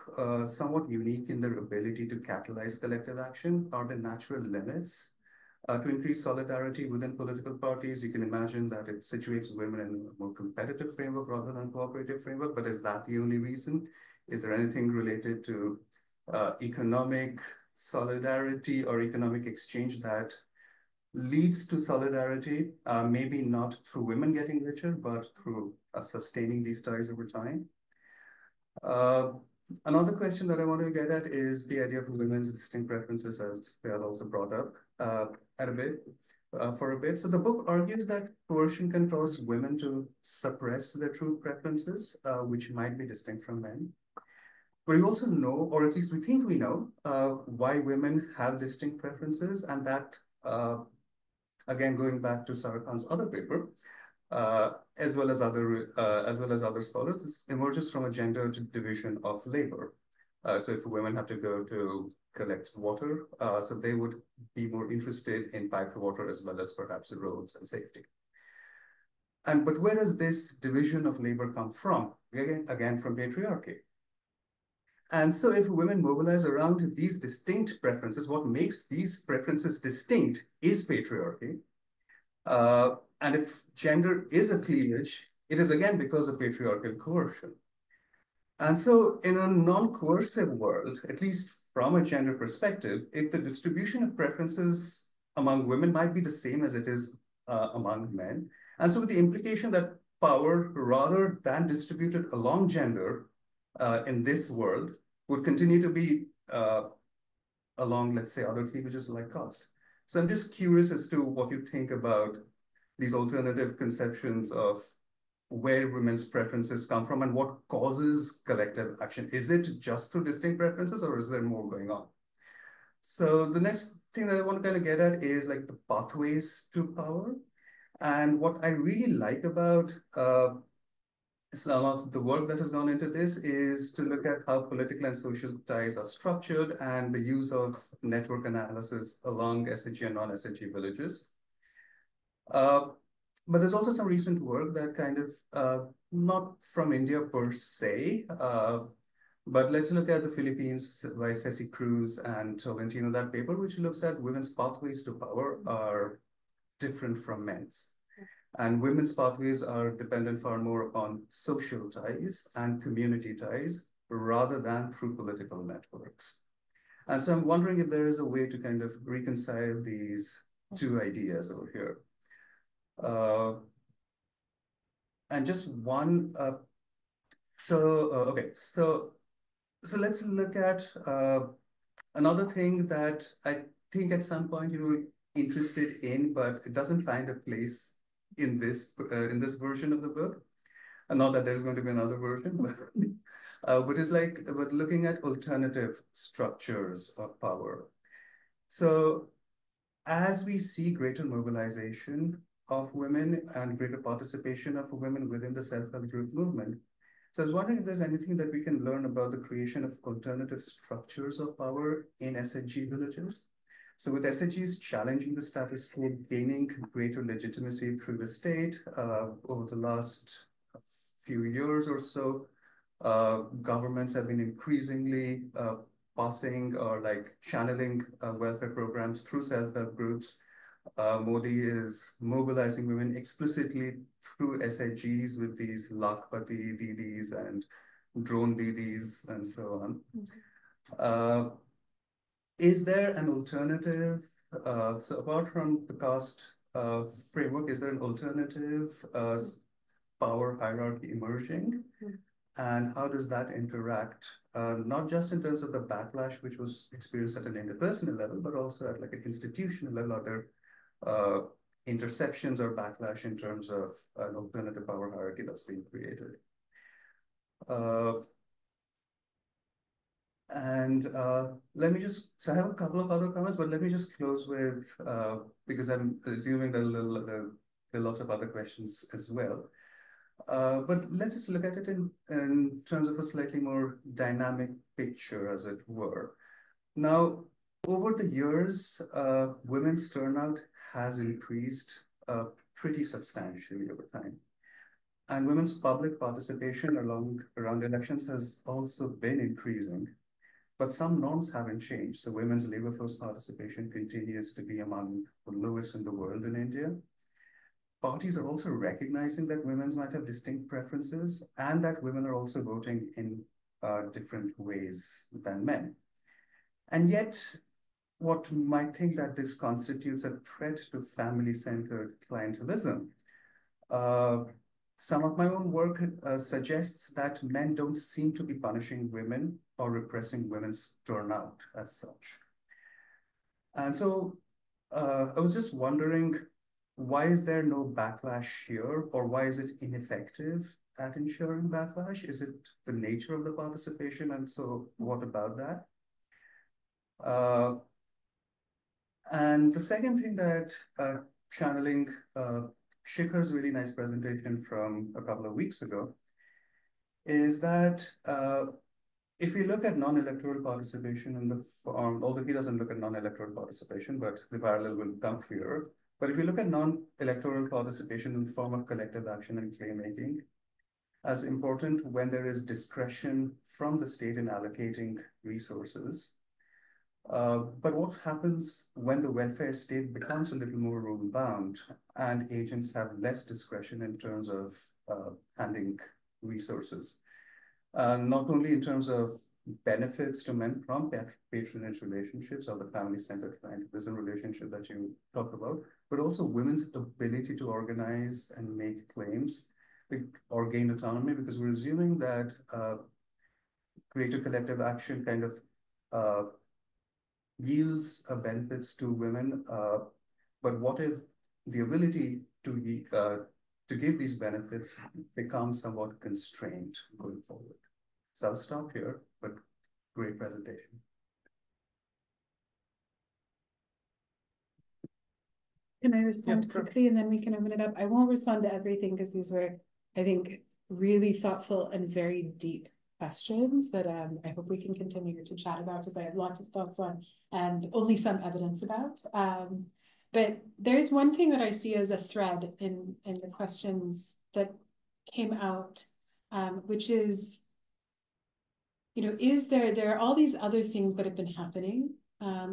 somewhat unique in their ability to catalyze collective action? Are there natural limits to increase solidarity within political parties? You can imagine that it situates women in a more competitive framework rather than cooperative framework, but is that the only reason? Is there anything related to economic solidarity or economic exchange that leads to solidarity, maybe not through women getting richer, but through sustaining these ties over time? Another question that I want to get at is the idea of women's distinct preferences, as Fayal also brought up for a bit. So the book argues that coercion can cause women to suppress their true preferences, which might be distinct from men. But we also know, or at least we think we know, why women have distinct preferences, and that, again, going back to Sarah Khan's other paper, as well as other scholars, this emerges from a gendered division of labor. So if women have to go to collect water, so they would be more interested in piped water as well as perhaps roads and safety. But where does this division of labor come from? Again, from patriarchy. And so if women mobilize around these distinct preferences, what makes these preferences distinct is patriarchy. And if gender is a cleavage, it is again because of patriarchal coercion. And so in a non-coercive world, at least from a gender perspective, if the distribution of preferences among women might be the same as it is among men, and so with the implication that power, rather than distributed along gender, in this world would continue to be along, let's say, other cleavages like caste. So I'm just curious as to what you think about these alternative conceptions of where women's preferences come from and what causes collective action. Is it just through distinct preferences, or is there more going on? So the next thing that I want to kind of get at is like the pathways to power. And what I really like about some of the work that has gone into this is to look at how political and social ties are structured and the use of network analysis along SHG and non-SHG villages. But there's also some recent work that kind of, not from India per se, but let's look at the Philippines by Ceci Cruz and Tolentino, that paper, which looks at women's pathways to power are different from men's. And women's pathways are dependent far more upon social ties and community ties rather than through political networks. And so I'm wondering if there is a way to kind of reconcile these two ideas over here. And just one, okay, so let's look at another thing that I think at some point you were interested in, but it doesn't find a place in this version of the book. And not that there's going to be another version, but it's like, but looking at alternative structures of power. So as we see greater mobilization of women and greater participation of women within the self-help group movement, so I was wondering if there's anything that we can learn about the creation of alternative structures of power in SHG villages. So with SHGs challenging the status quo, gaining greater legitimacy through the state over the last few years or so, governments have been increasingly passing or like channeling welfare programs through self-help groups. Modi is mobilizing women explicitly through SHGs with these Lakhpati Didis and drone Didis and so on. Is there an alternative, so apart from the caste framework, is there an alternative power hierarchy emerging? And how does that interact, not just in terms of the backlash which was experienced at an interpersonal level, but also at like an institutional level? Are there interceptions or backlash in terms of an alternative power hierarchy that's being created. Let me so I have a couple of other comments, but let me just close with, because I'm assuming there are lots of other questions as well. But let's just look at it in terms of a slightly more dynamic picture, as it were. Now, over the years, women's turnout has increased pretty substantially over time. And women's public participation around elections has also been increasing. But some norms haven't changed. So women's labor force participation continues to be among the lowest in the world in India. Parties are also recognizing that women might have distinct preferences and that women are also voting in different ways than men. And yet, what might think that this constitutes a threat to family-centered clientelism. Some of my own work suggests that men don't seem to be punishing women or repressing women's turnout as such. And so I was just wondering, why is there no backlash here, or why is it ineffective at ensuring backlash? Is it the nature of the participation? And so what about that? And the second thing that channeling Shikhar's really nice presentation from a couple of weeks ago is that if we look at non-electoral participation in the form, although he doesn't look at non-electoral participation, but the parallel will come here. But if you look at non-electoral participation in the form of collective action and claim making, as important when there is discretion from the state in allocating resources. But what happens when the welfare state becomes a little more rule-bound and agents have less discretion in terms of handling resources? Not only in terms of benefits to men from patronage relationships or the family-centered clientelism relationship that you talked about, but also women's ability to organize and make claims or gain autonomy, because we're assuming that greater collective action kind of yields benefits to women. But what if the ability to give these benefits becomes somewhat constrained going forward? So I'll stop here, but great presentation. Can I respond quickly and then we can open it up? I won't respond to everything because these were, I think, really thoughtful and very deep questions that I hope we can continue to chat about, because I have lots of thoughts on and only some evidence about. But there's one thing that I see as a thread in the questions that came out, which is, is there are all these other things that have been happening,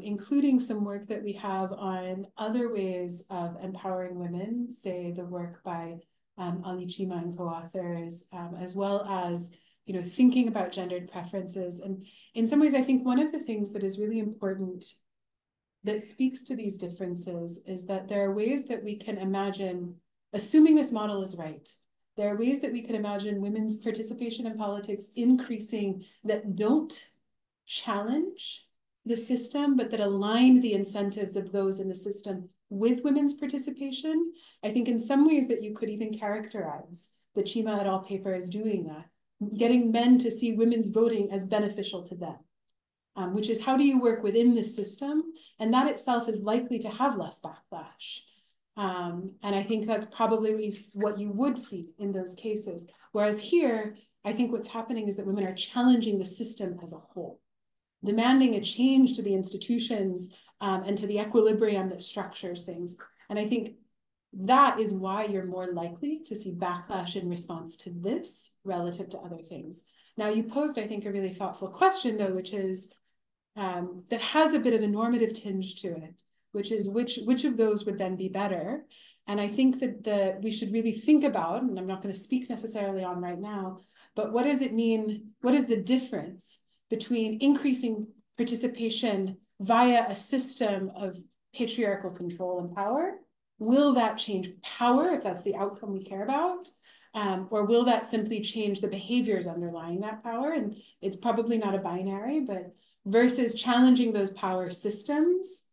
including some work that we have on other ways of empowering women, say the work by Ali Chima and co-authors, as well as thinking about gendered preferences. And in some ways, I think one of the things that is really important that speaks to these differences is that there are ways that we can imagine, assuming this model is right, there are ways that we can imagine women's participation in politics increasing that don't challenge the system, but that align the incentives of those in the system with women's participation. I think in some ways that you could even characterize the Chima et al. Paper as doing that, getting men to see women's voting as beneficial to them, which is how do you work within the system? And that itself is likely to have less backlash. And I think that's probably what you would see in those cases. Whereas here, I think what's happening is that women are challenging the system as a whole, demanding a change to the institutions and to the equilibrium that structures things. And I think that is why you're more likely to see backlash in response to this relative to other things. Now, you posed, I think, a really thoughtful question, though, which is that has a bit of a normative tinge to it, which is which of those would then be better? And I think that we should really think about, and I'm not going to speak necessarily on right now, but what does it mean? What is the difference between increasing participation via a system of patriarchal control and power? Will that change power, if that's the outcome we care about? Or will that simply change the behaviors underlying that power? And it's probably not a binary, but versus challenging those power systems,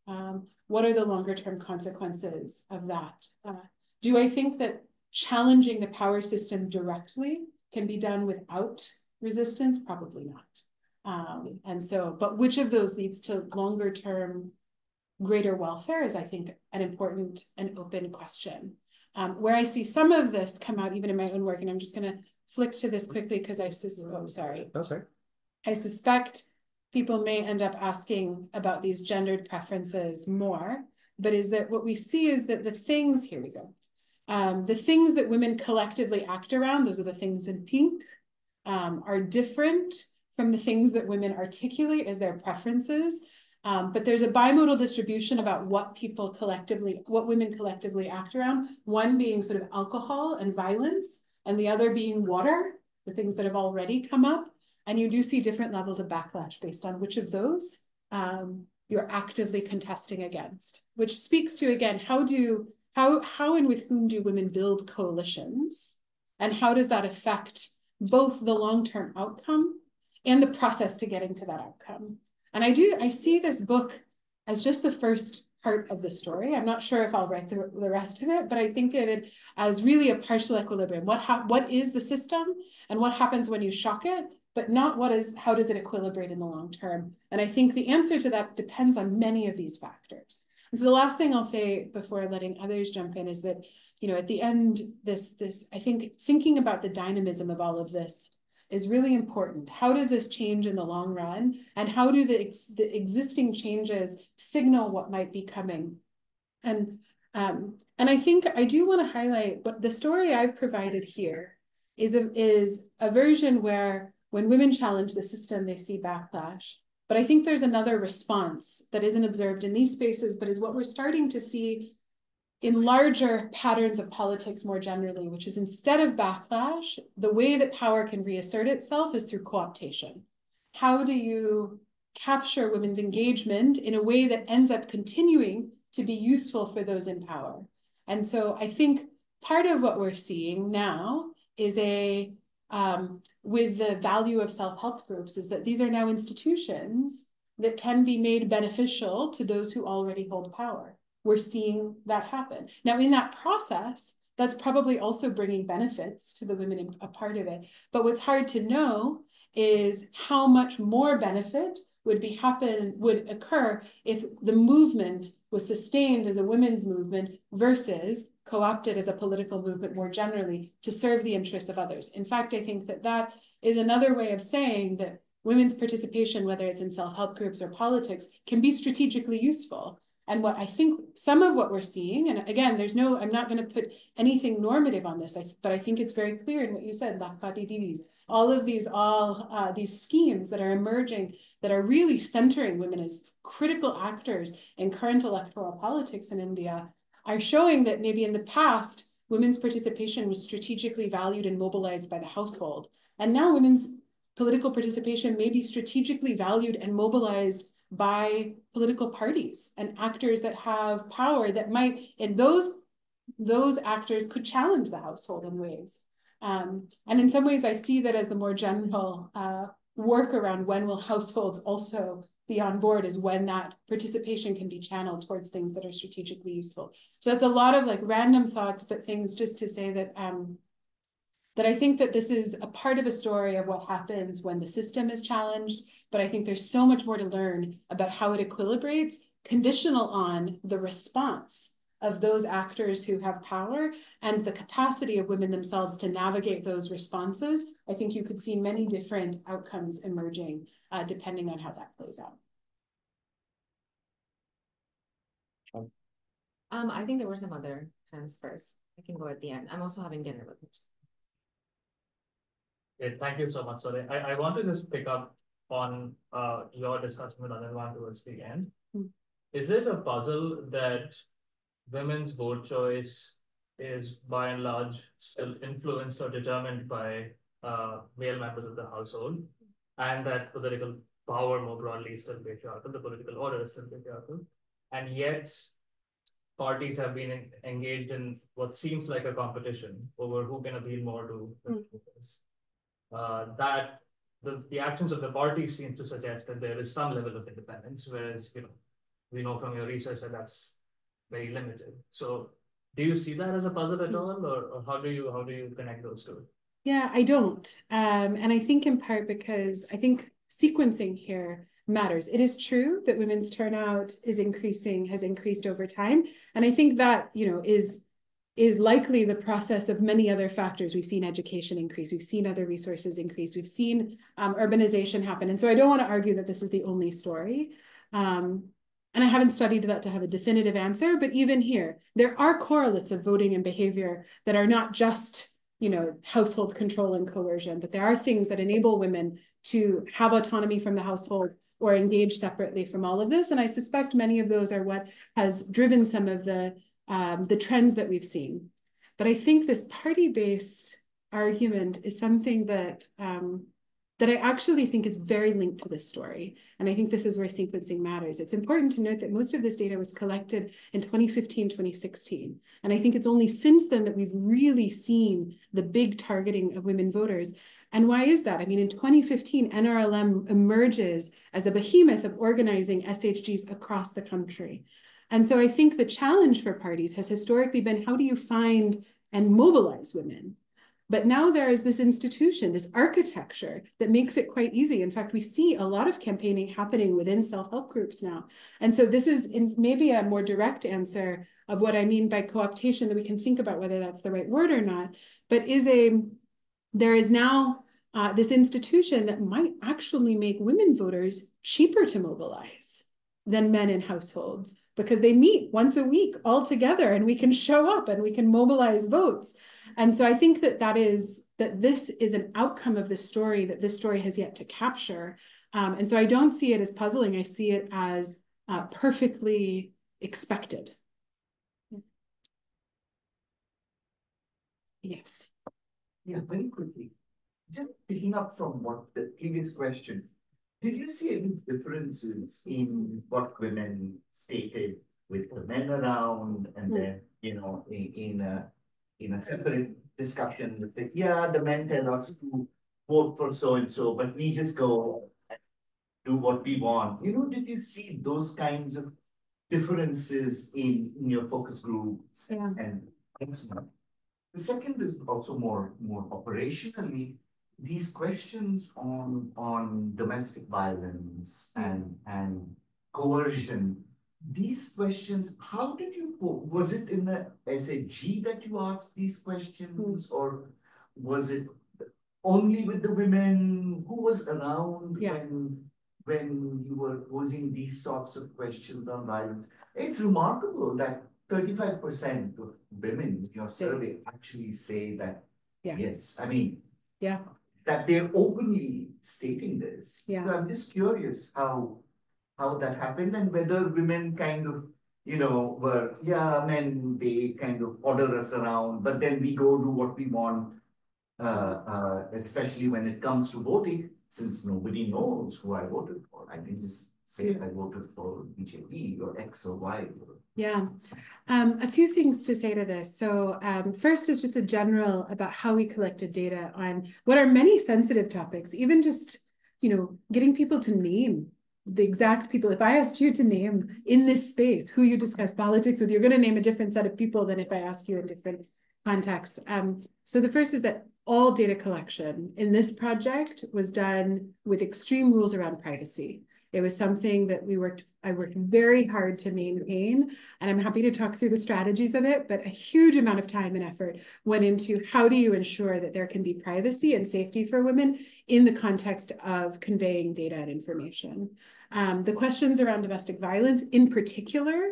what are the longer term consequences of that? Do I think that challenging the power system directly can be done without resistance? Probably not. But which of those leads to longer term greater welfare is, I think, an important and open question. Where I see some of this come out even in my own work, and I'm just going to flick to this quickly because I suspect people may end up asking about these gendered preferences more, but is that what we see is that the things that women collectively act around, those are the things in pink, are different from the things that women articulate as their preferences. But there's a bimodal distribution about what women collectively act around, one being sort of alcohol and violence, and the other being water, the things that have already come up. And you do see different levels of backlash based on which of those you're actively contesting against, which speaks to, again, how and with whom do women build coalitions? And how does that affect both the long-term outcome and the process to getting to that outcome? And I see this book as just the first part of the story. I'm not sure if I'll write the rest of it, but I think of it as really a partial equilibrium. What is the system and what happens when you shock it, but not how does it equilibrate in the long term? And I think the answer to that depends on many of these factors. And so the last thing I'll say before letting others jump in is that, at the end, I think thinking about the dynamism of all of this is really important. How does this change in the long run? And how do the existing changes signal what might be coming? And I think I do want to highlight what the story I've provided here is a version where when women challenge the system, they see backlash. But I think there's another response that isn't observed in these spaces, but is what we're starting to see in larger patterns of politics more generally, which is instead of backlash, the way that power can reassert itself is through co-optation. How do you capture women's engagement in a way that ends up continuing to be useful for those in power? And so I think part of what we're seeing now is with the value of self-help groups is that these are now institutions that can be made beneficial to those who already hold power. We're seeing that happen. Now, in that process, that's probably also bringing benefits to the women a part of it. But what's hard to know is how much more benefit would occur if the movement was sustained as a women's movement versus co-opted as a political movement more generally to serve the interests of others. In fact, I think that is another way of saying that women's participation, whether it's in self-help groups or politics, can be strategically useful. And what I think some of what we're seeing, and again, I'm not going to put anything normative on this, but I think it's very clear in what you said, Lakpati Divis, all of these schemes that are emerging that are really centering women as critical actors in current electoral politics in India are showing that maybe in the past, women's participation was strategically valued and mobilized by the household. And now women's political participation may be strategically valued and mobilized by political parties and actors that have power that might, and those actors could challenge the household in ways. And in some ways, I see that as the more general work around when will households also be on board is when that participation can be channeled towards things that are strategically useful. So that's a lot of random thoughts, but things just to say that that I think that this is a part of a story of what happens when the system is challenged, but I think there's so much more to learn about how it equilibrates, conditional on the response of those actors who have power and the capacity of women themselves to navigate those responses. I think you could see many different outcomes emerging depending on how that plays out. I think there were some other hands first. I can go at the end. I'm also having dinner with her. Okay, thank you so much, Sole. I want to just pick up on your discussion with Anirban towards the end. Is it a puzzle that women's vote choice is by and large still influenced or determined by male members of the household, and that political power more broadly is still patriarchal, the political order is still patriarchal, and yet parties have been engaged in what seems like a competition over who can appeal more to voters? That the actions of the parties seem to suggest that there is some level of independence, whereas we know from your research that that's very limited. So do you see that as a puzzle at all, or how do you connect those two? Yeah, I don't. And I think in part because I think sequencing here matters. It is true that women's turnout is increasing, has increased over time. And I think that, you know, is likely the process of many other factors. We've seen education increase, we've seen other resources increase, we've seen urbanization happen. And so I don't want to argue that this is the only story. And I haven't studied that to have a definitive answer, but even here, there are correlates of voting and behavior that are not just, you know, household control and coercion, but there are things that enable women to have autonomy from the household or engage separately from all of this. And I suspect many of those are what has driven some of the trends that we've seen. But I think this party-based argument is something that that I actually think is very linked to this story. And I think this is where sequencing matters. It's important to note that most of this data was collected in 2015, 2016. And I think it's only since then that we've really seen the big targeting of women voters. And why is that? I mean, in 2015, NRLM emerges as a behemoth of organizing SHGs across the country. And so I think the challenge for parties has historically been, how do you find and mobilize women? But now there is this institution, this architecture that makes it quite easy. In fact, we see a lot of campaigning happening within self-help groups now. And so this is maybe a more direct answer of what I mean by co-optation, that we can think about whether that's the right word or not, but there is now this institution that might actually make women voters cheaper to mobilize than men in households, because they meet once a week all together and we can show up and we can mobilize votes. And so I think that this is an outcome of this story that this story has yet to capture. And so I don't see it as puzzling. I see it as perfectly expected. Yes. Yeah, very quickly. Just picking up from what the previous question, did you see any differences in what women stated with the men around, and then, you know, in a separate discussion with it? Yeah, the men tell us to vote for so and so, but we just go and do what we want. You know, did you see those kinds of differences in your focus groups? Yeah. And the second is also more operationally. These questions on domestic violence and coercion, these questions, how did you was it in the SHG that you asked these questions, or was it only with the women? Who was around when you were posing these sorts of questions on violence? It's remarkable that 35% of women in your survey actually say that yes. I mean, that they're openly stating this. So I'm just curious how that happened, and whether women kind of, you know, were, men, they kind of order us around, but then we go do what we want, especially when it comes to voting, since nobody knows who I voted for. I can just say I voted for BJP or X or Y. Yeah, a few things to say to this. So first is just a general about how we collected data on what are many sensitive topics, even just, you know, getting people to name the exact people. If I asked you to name in this space who you discuss politics with, you're going to name a different set of people than if I ask you in different contexts. So the first is that all data collection in this project was done with extreme rules around privacy. It was something that I worked very hard to maintain, and I'm happy to talk through the strategies of it, but a huge amount of time and effort went into how do you ensure that there can be privacy and safety for women in the context of conveying data and information. The questions around domestic violence in particular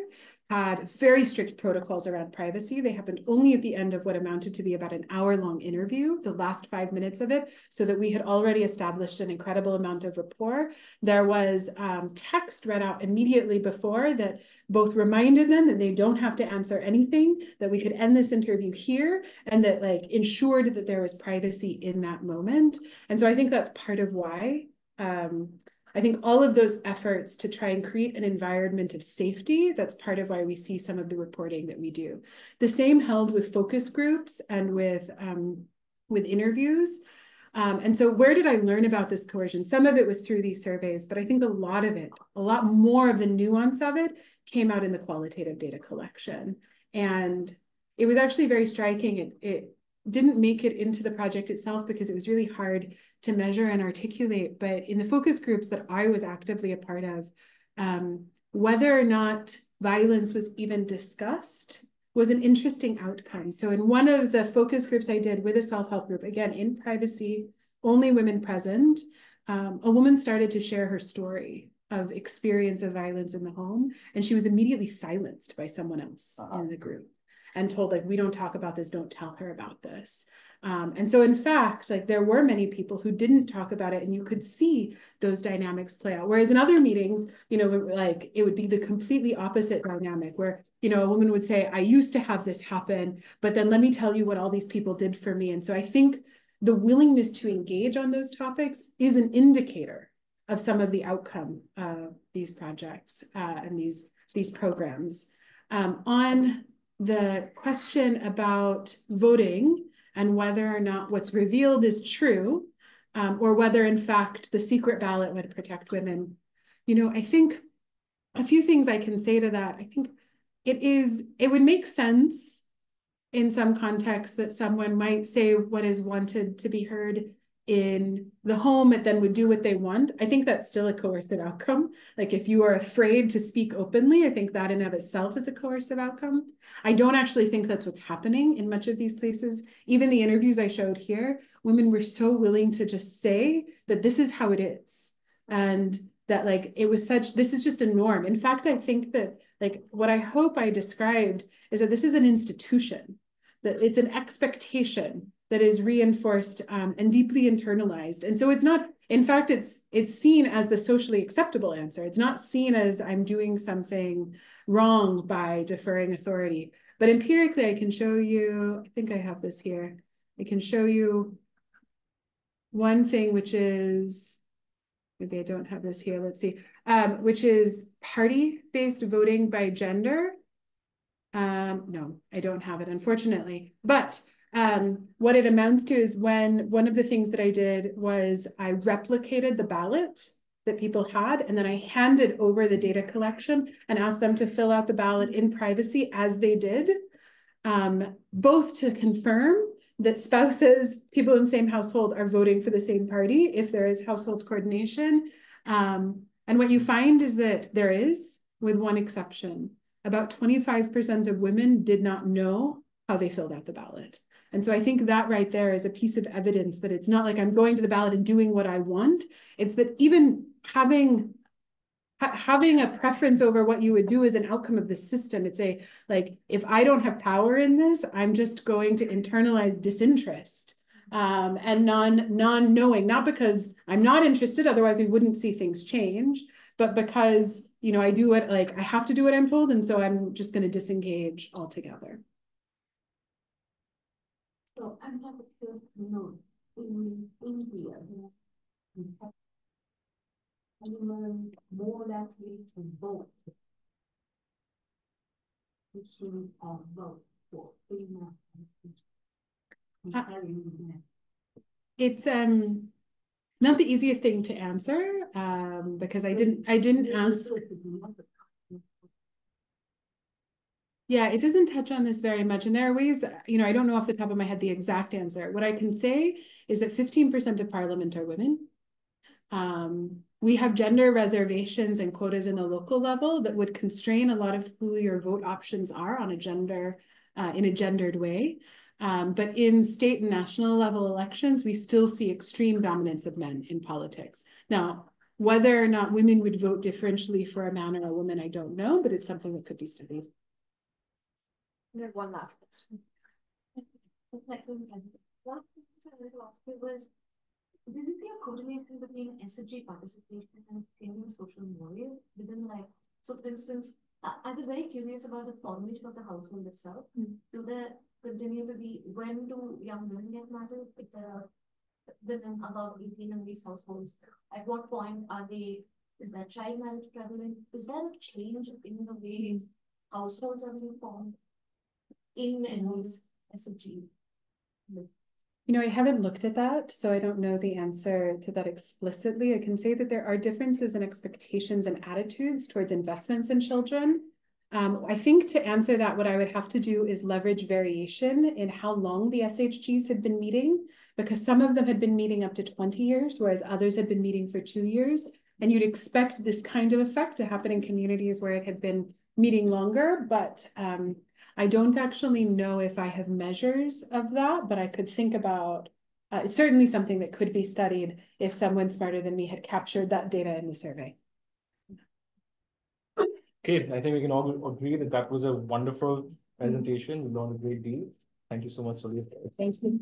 had very strict protocols around privacy. They happened only at the end of what amounted to be about an hour-long interview, the last 5 minutes of it, so that we had already established an incredible amount of rapport. There was text read out immediately before that both reminded them that they don't have to answer anything, that we could end this interview here, and that like ensured that there was privacy in that moment. And so I think that's part of why I think all of those efforts to try and create an environment of safety, that's part of why we see some of the reporting that we do. The same held with focus groups and with interviews. And so where did I learn about this coercion? Some of it was through these surveys, but I think a lot more of the nuance of it came out in the qualitative data collection. And it was actually very striking. It didn't make it into the project itself because it was really hard to measure and articulate. But in the focus groups that I was actively a part of, whether or not violence was even discussed was an interesting outcome. So in one of the focus groups I did with a self-help group, again, in privacy, only women present, a woman started to share her story of experience of violence in the home, and she was immediately silenced by someone else in the group and told, like, we don't talk about this, don't tell her about this. And so in fact, like, there were many people who didn't talk about it, and you could see those dynamics play out. Whereas in other meetings, you know, like, it would be the completely opposite dynamic where, you know, a woman would say, I used to have this happen, but then let me tell you what all these people did for me. And so I think the willingness to engage on those topics is an indicator of some of the outcome of these projects and these programs. On the question about voting and whether or not what's revealed is true, or whether in fact the secret ballot would protect women, you know, I think a few things I can say to that. I think it would make sense in some contexts that someone might say what is wanted to be heard in the home and then would do what they want. I think that's still a coercive outcome. Like, if you are afraid to speak openly, I think that in of itself is a coercive outcome. I don't actually think that's what's happening in much of these places. Even the interviews I showed here, women were so willing to just say that this is how it is. And that, like, it was such, this is just a norm. In fact, I think that, like, what I hope I described is that this is an institution, that it's an expectation that is reinforced and deeply internalized. And so it's not, in fact, it's seen as the socially acceptable answer. It's not seen as I'm doing something wrong by deferring authority. But empirically, I can show you, I think I have this here. I can show you one thing, which is, maybe I don't have this here, let's see, which is party-based voting by gender. No, I don't have it, unfortunately. But what it amounts to is when one of the things that I did was I replicated the ballot that people had, and then I handed over the data collection and asked them to fill out the ballot in privacy as they did, both to confirm that spouses, people in the same household, are voting for the same party if there is household coordination. And what you find is that there is, with one exception, about 25% of women did not know how they filled out the ballot. And so I think that right there is a piece of evidence that it's not like I'm going to the ballot and doing what I want. It's that even having a preference over what you would do is an outcome of the system. It's a, like, if I don't have power in this, I'm just going to internalize disinterest and non-knowing, not because I'm not interested, otherwise we wouldn't see things change, but because, you know, I do what, like, I have to do what I'm told, and so I'm just going to disengage altogether. So I'm not sure to know in India, women more likely to vote, pushing vote for female. It's not the easiest thing to answer because I didn't ask. Yeah, it doesn't touch on this very much. And there are ways that, you know, I don't know off the top of my head the exact answer. What I can say is that 15% of parliament are women. We have gender reservations and quotas in the local level that would constrain a lot of who your vote options are on a gender, in a gendered way. But in state and national level elections, we still see extreme dominance of men in politics. Now, whether or not women would vote differently for a man or a woman, I don't know, but it's something that could be studied. There's one last question. What I wanted to ask you was, did you see a correlation between SFG participation and changing social mores within, like, so for instance, I was very curious about the formation of the household itself. Do there continue to be, when do young women get married? If there are women above 18 in these households, at what point are they, is that child marriage prevalent? Is there a change in the way households are being formed in these SFG? You know, I haven't looked at that, so I don't know the answer to that explicitly. I can say that there are differences in expectations and attitudes towards investments in children. I think to answer that, what I would have to do is leverage variation in how long the SHGs had been meeting, because some of them had been meeting up to 20 years, whereas others had been meeting for 2 years. And you'd expect this kind of effect to happen in communities where it had been meeting longer, but I don't actually know if I have measures of that, but I could think about, it's certainly something that could be studied if someone smarter than me had captured that data in the survey. Okay, I think we can all agree that that was a wonderful presentation. We learned a great deal. Thank you so much, Solia. Thank you.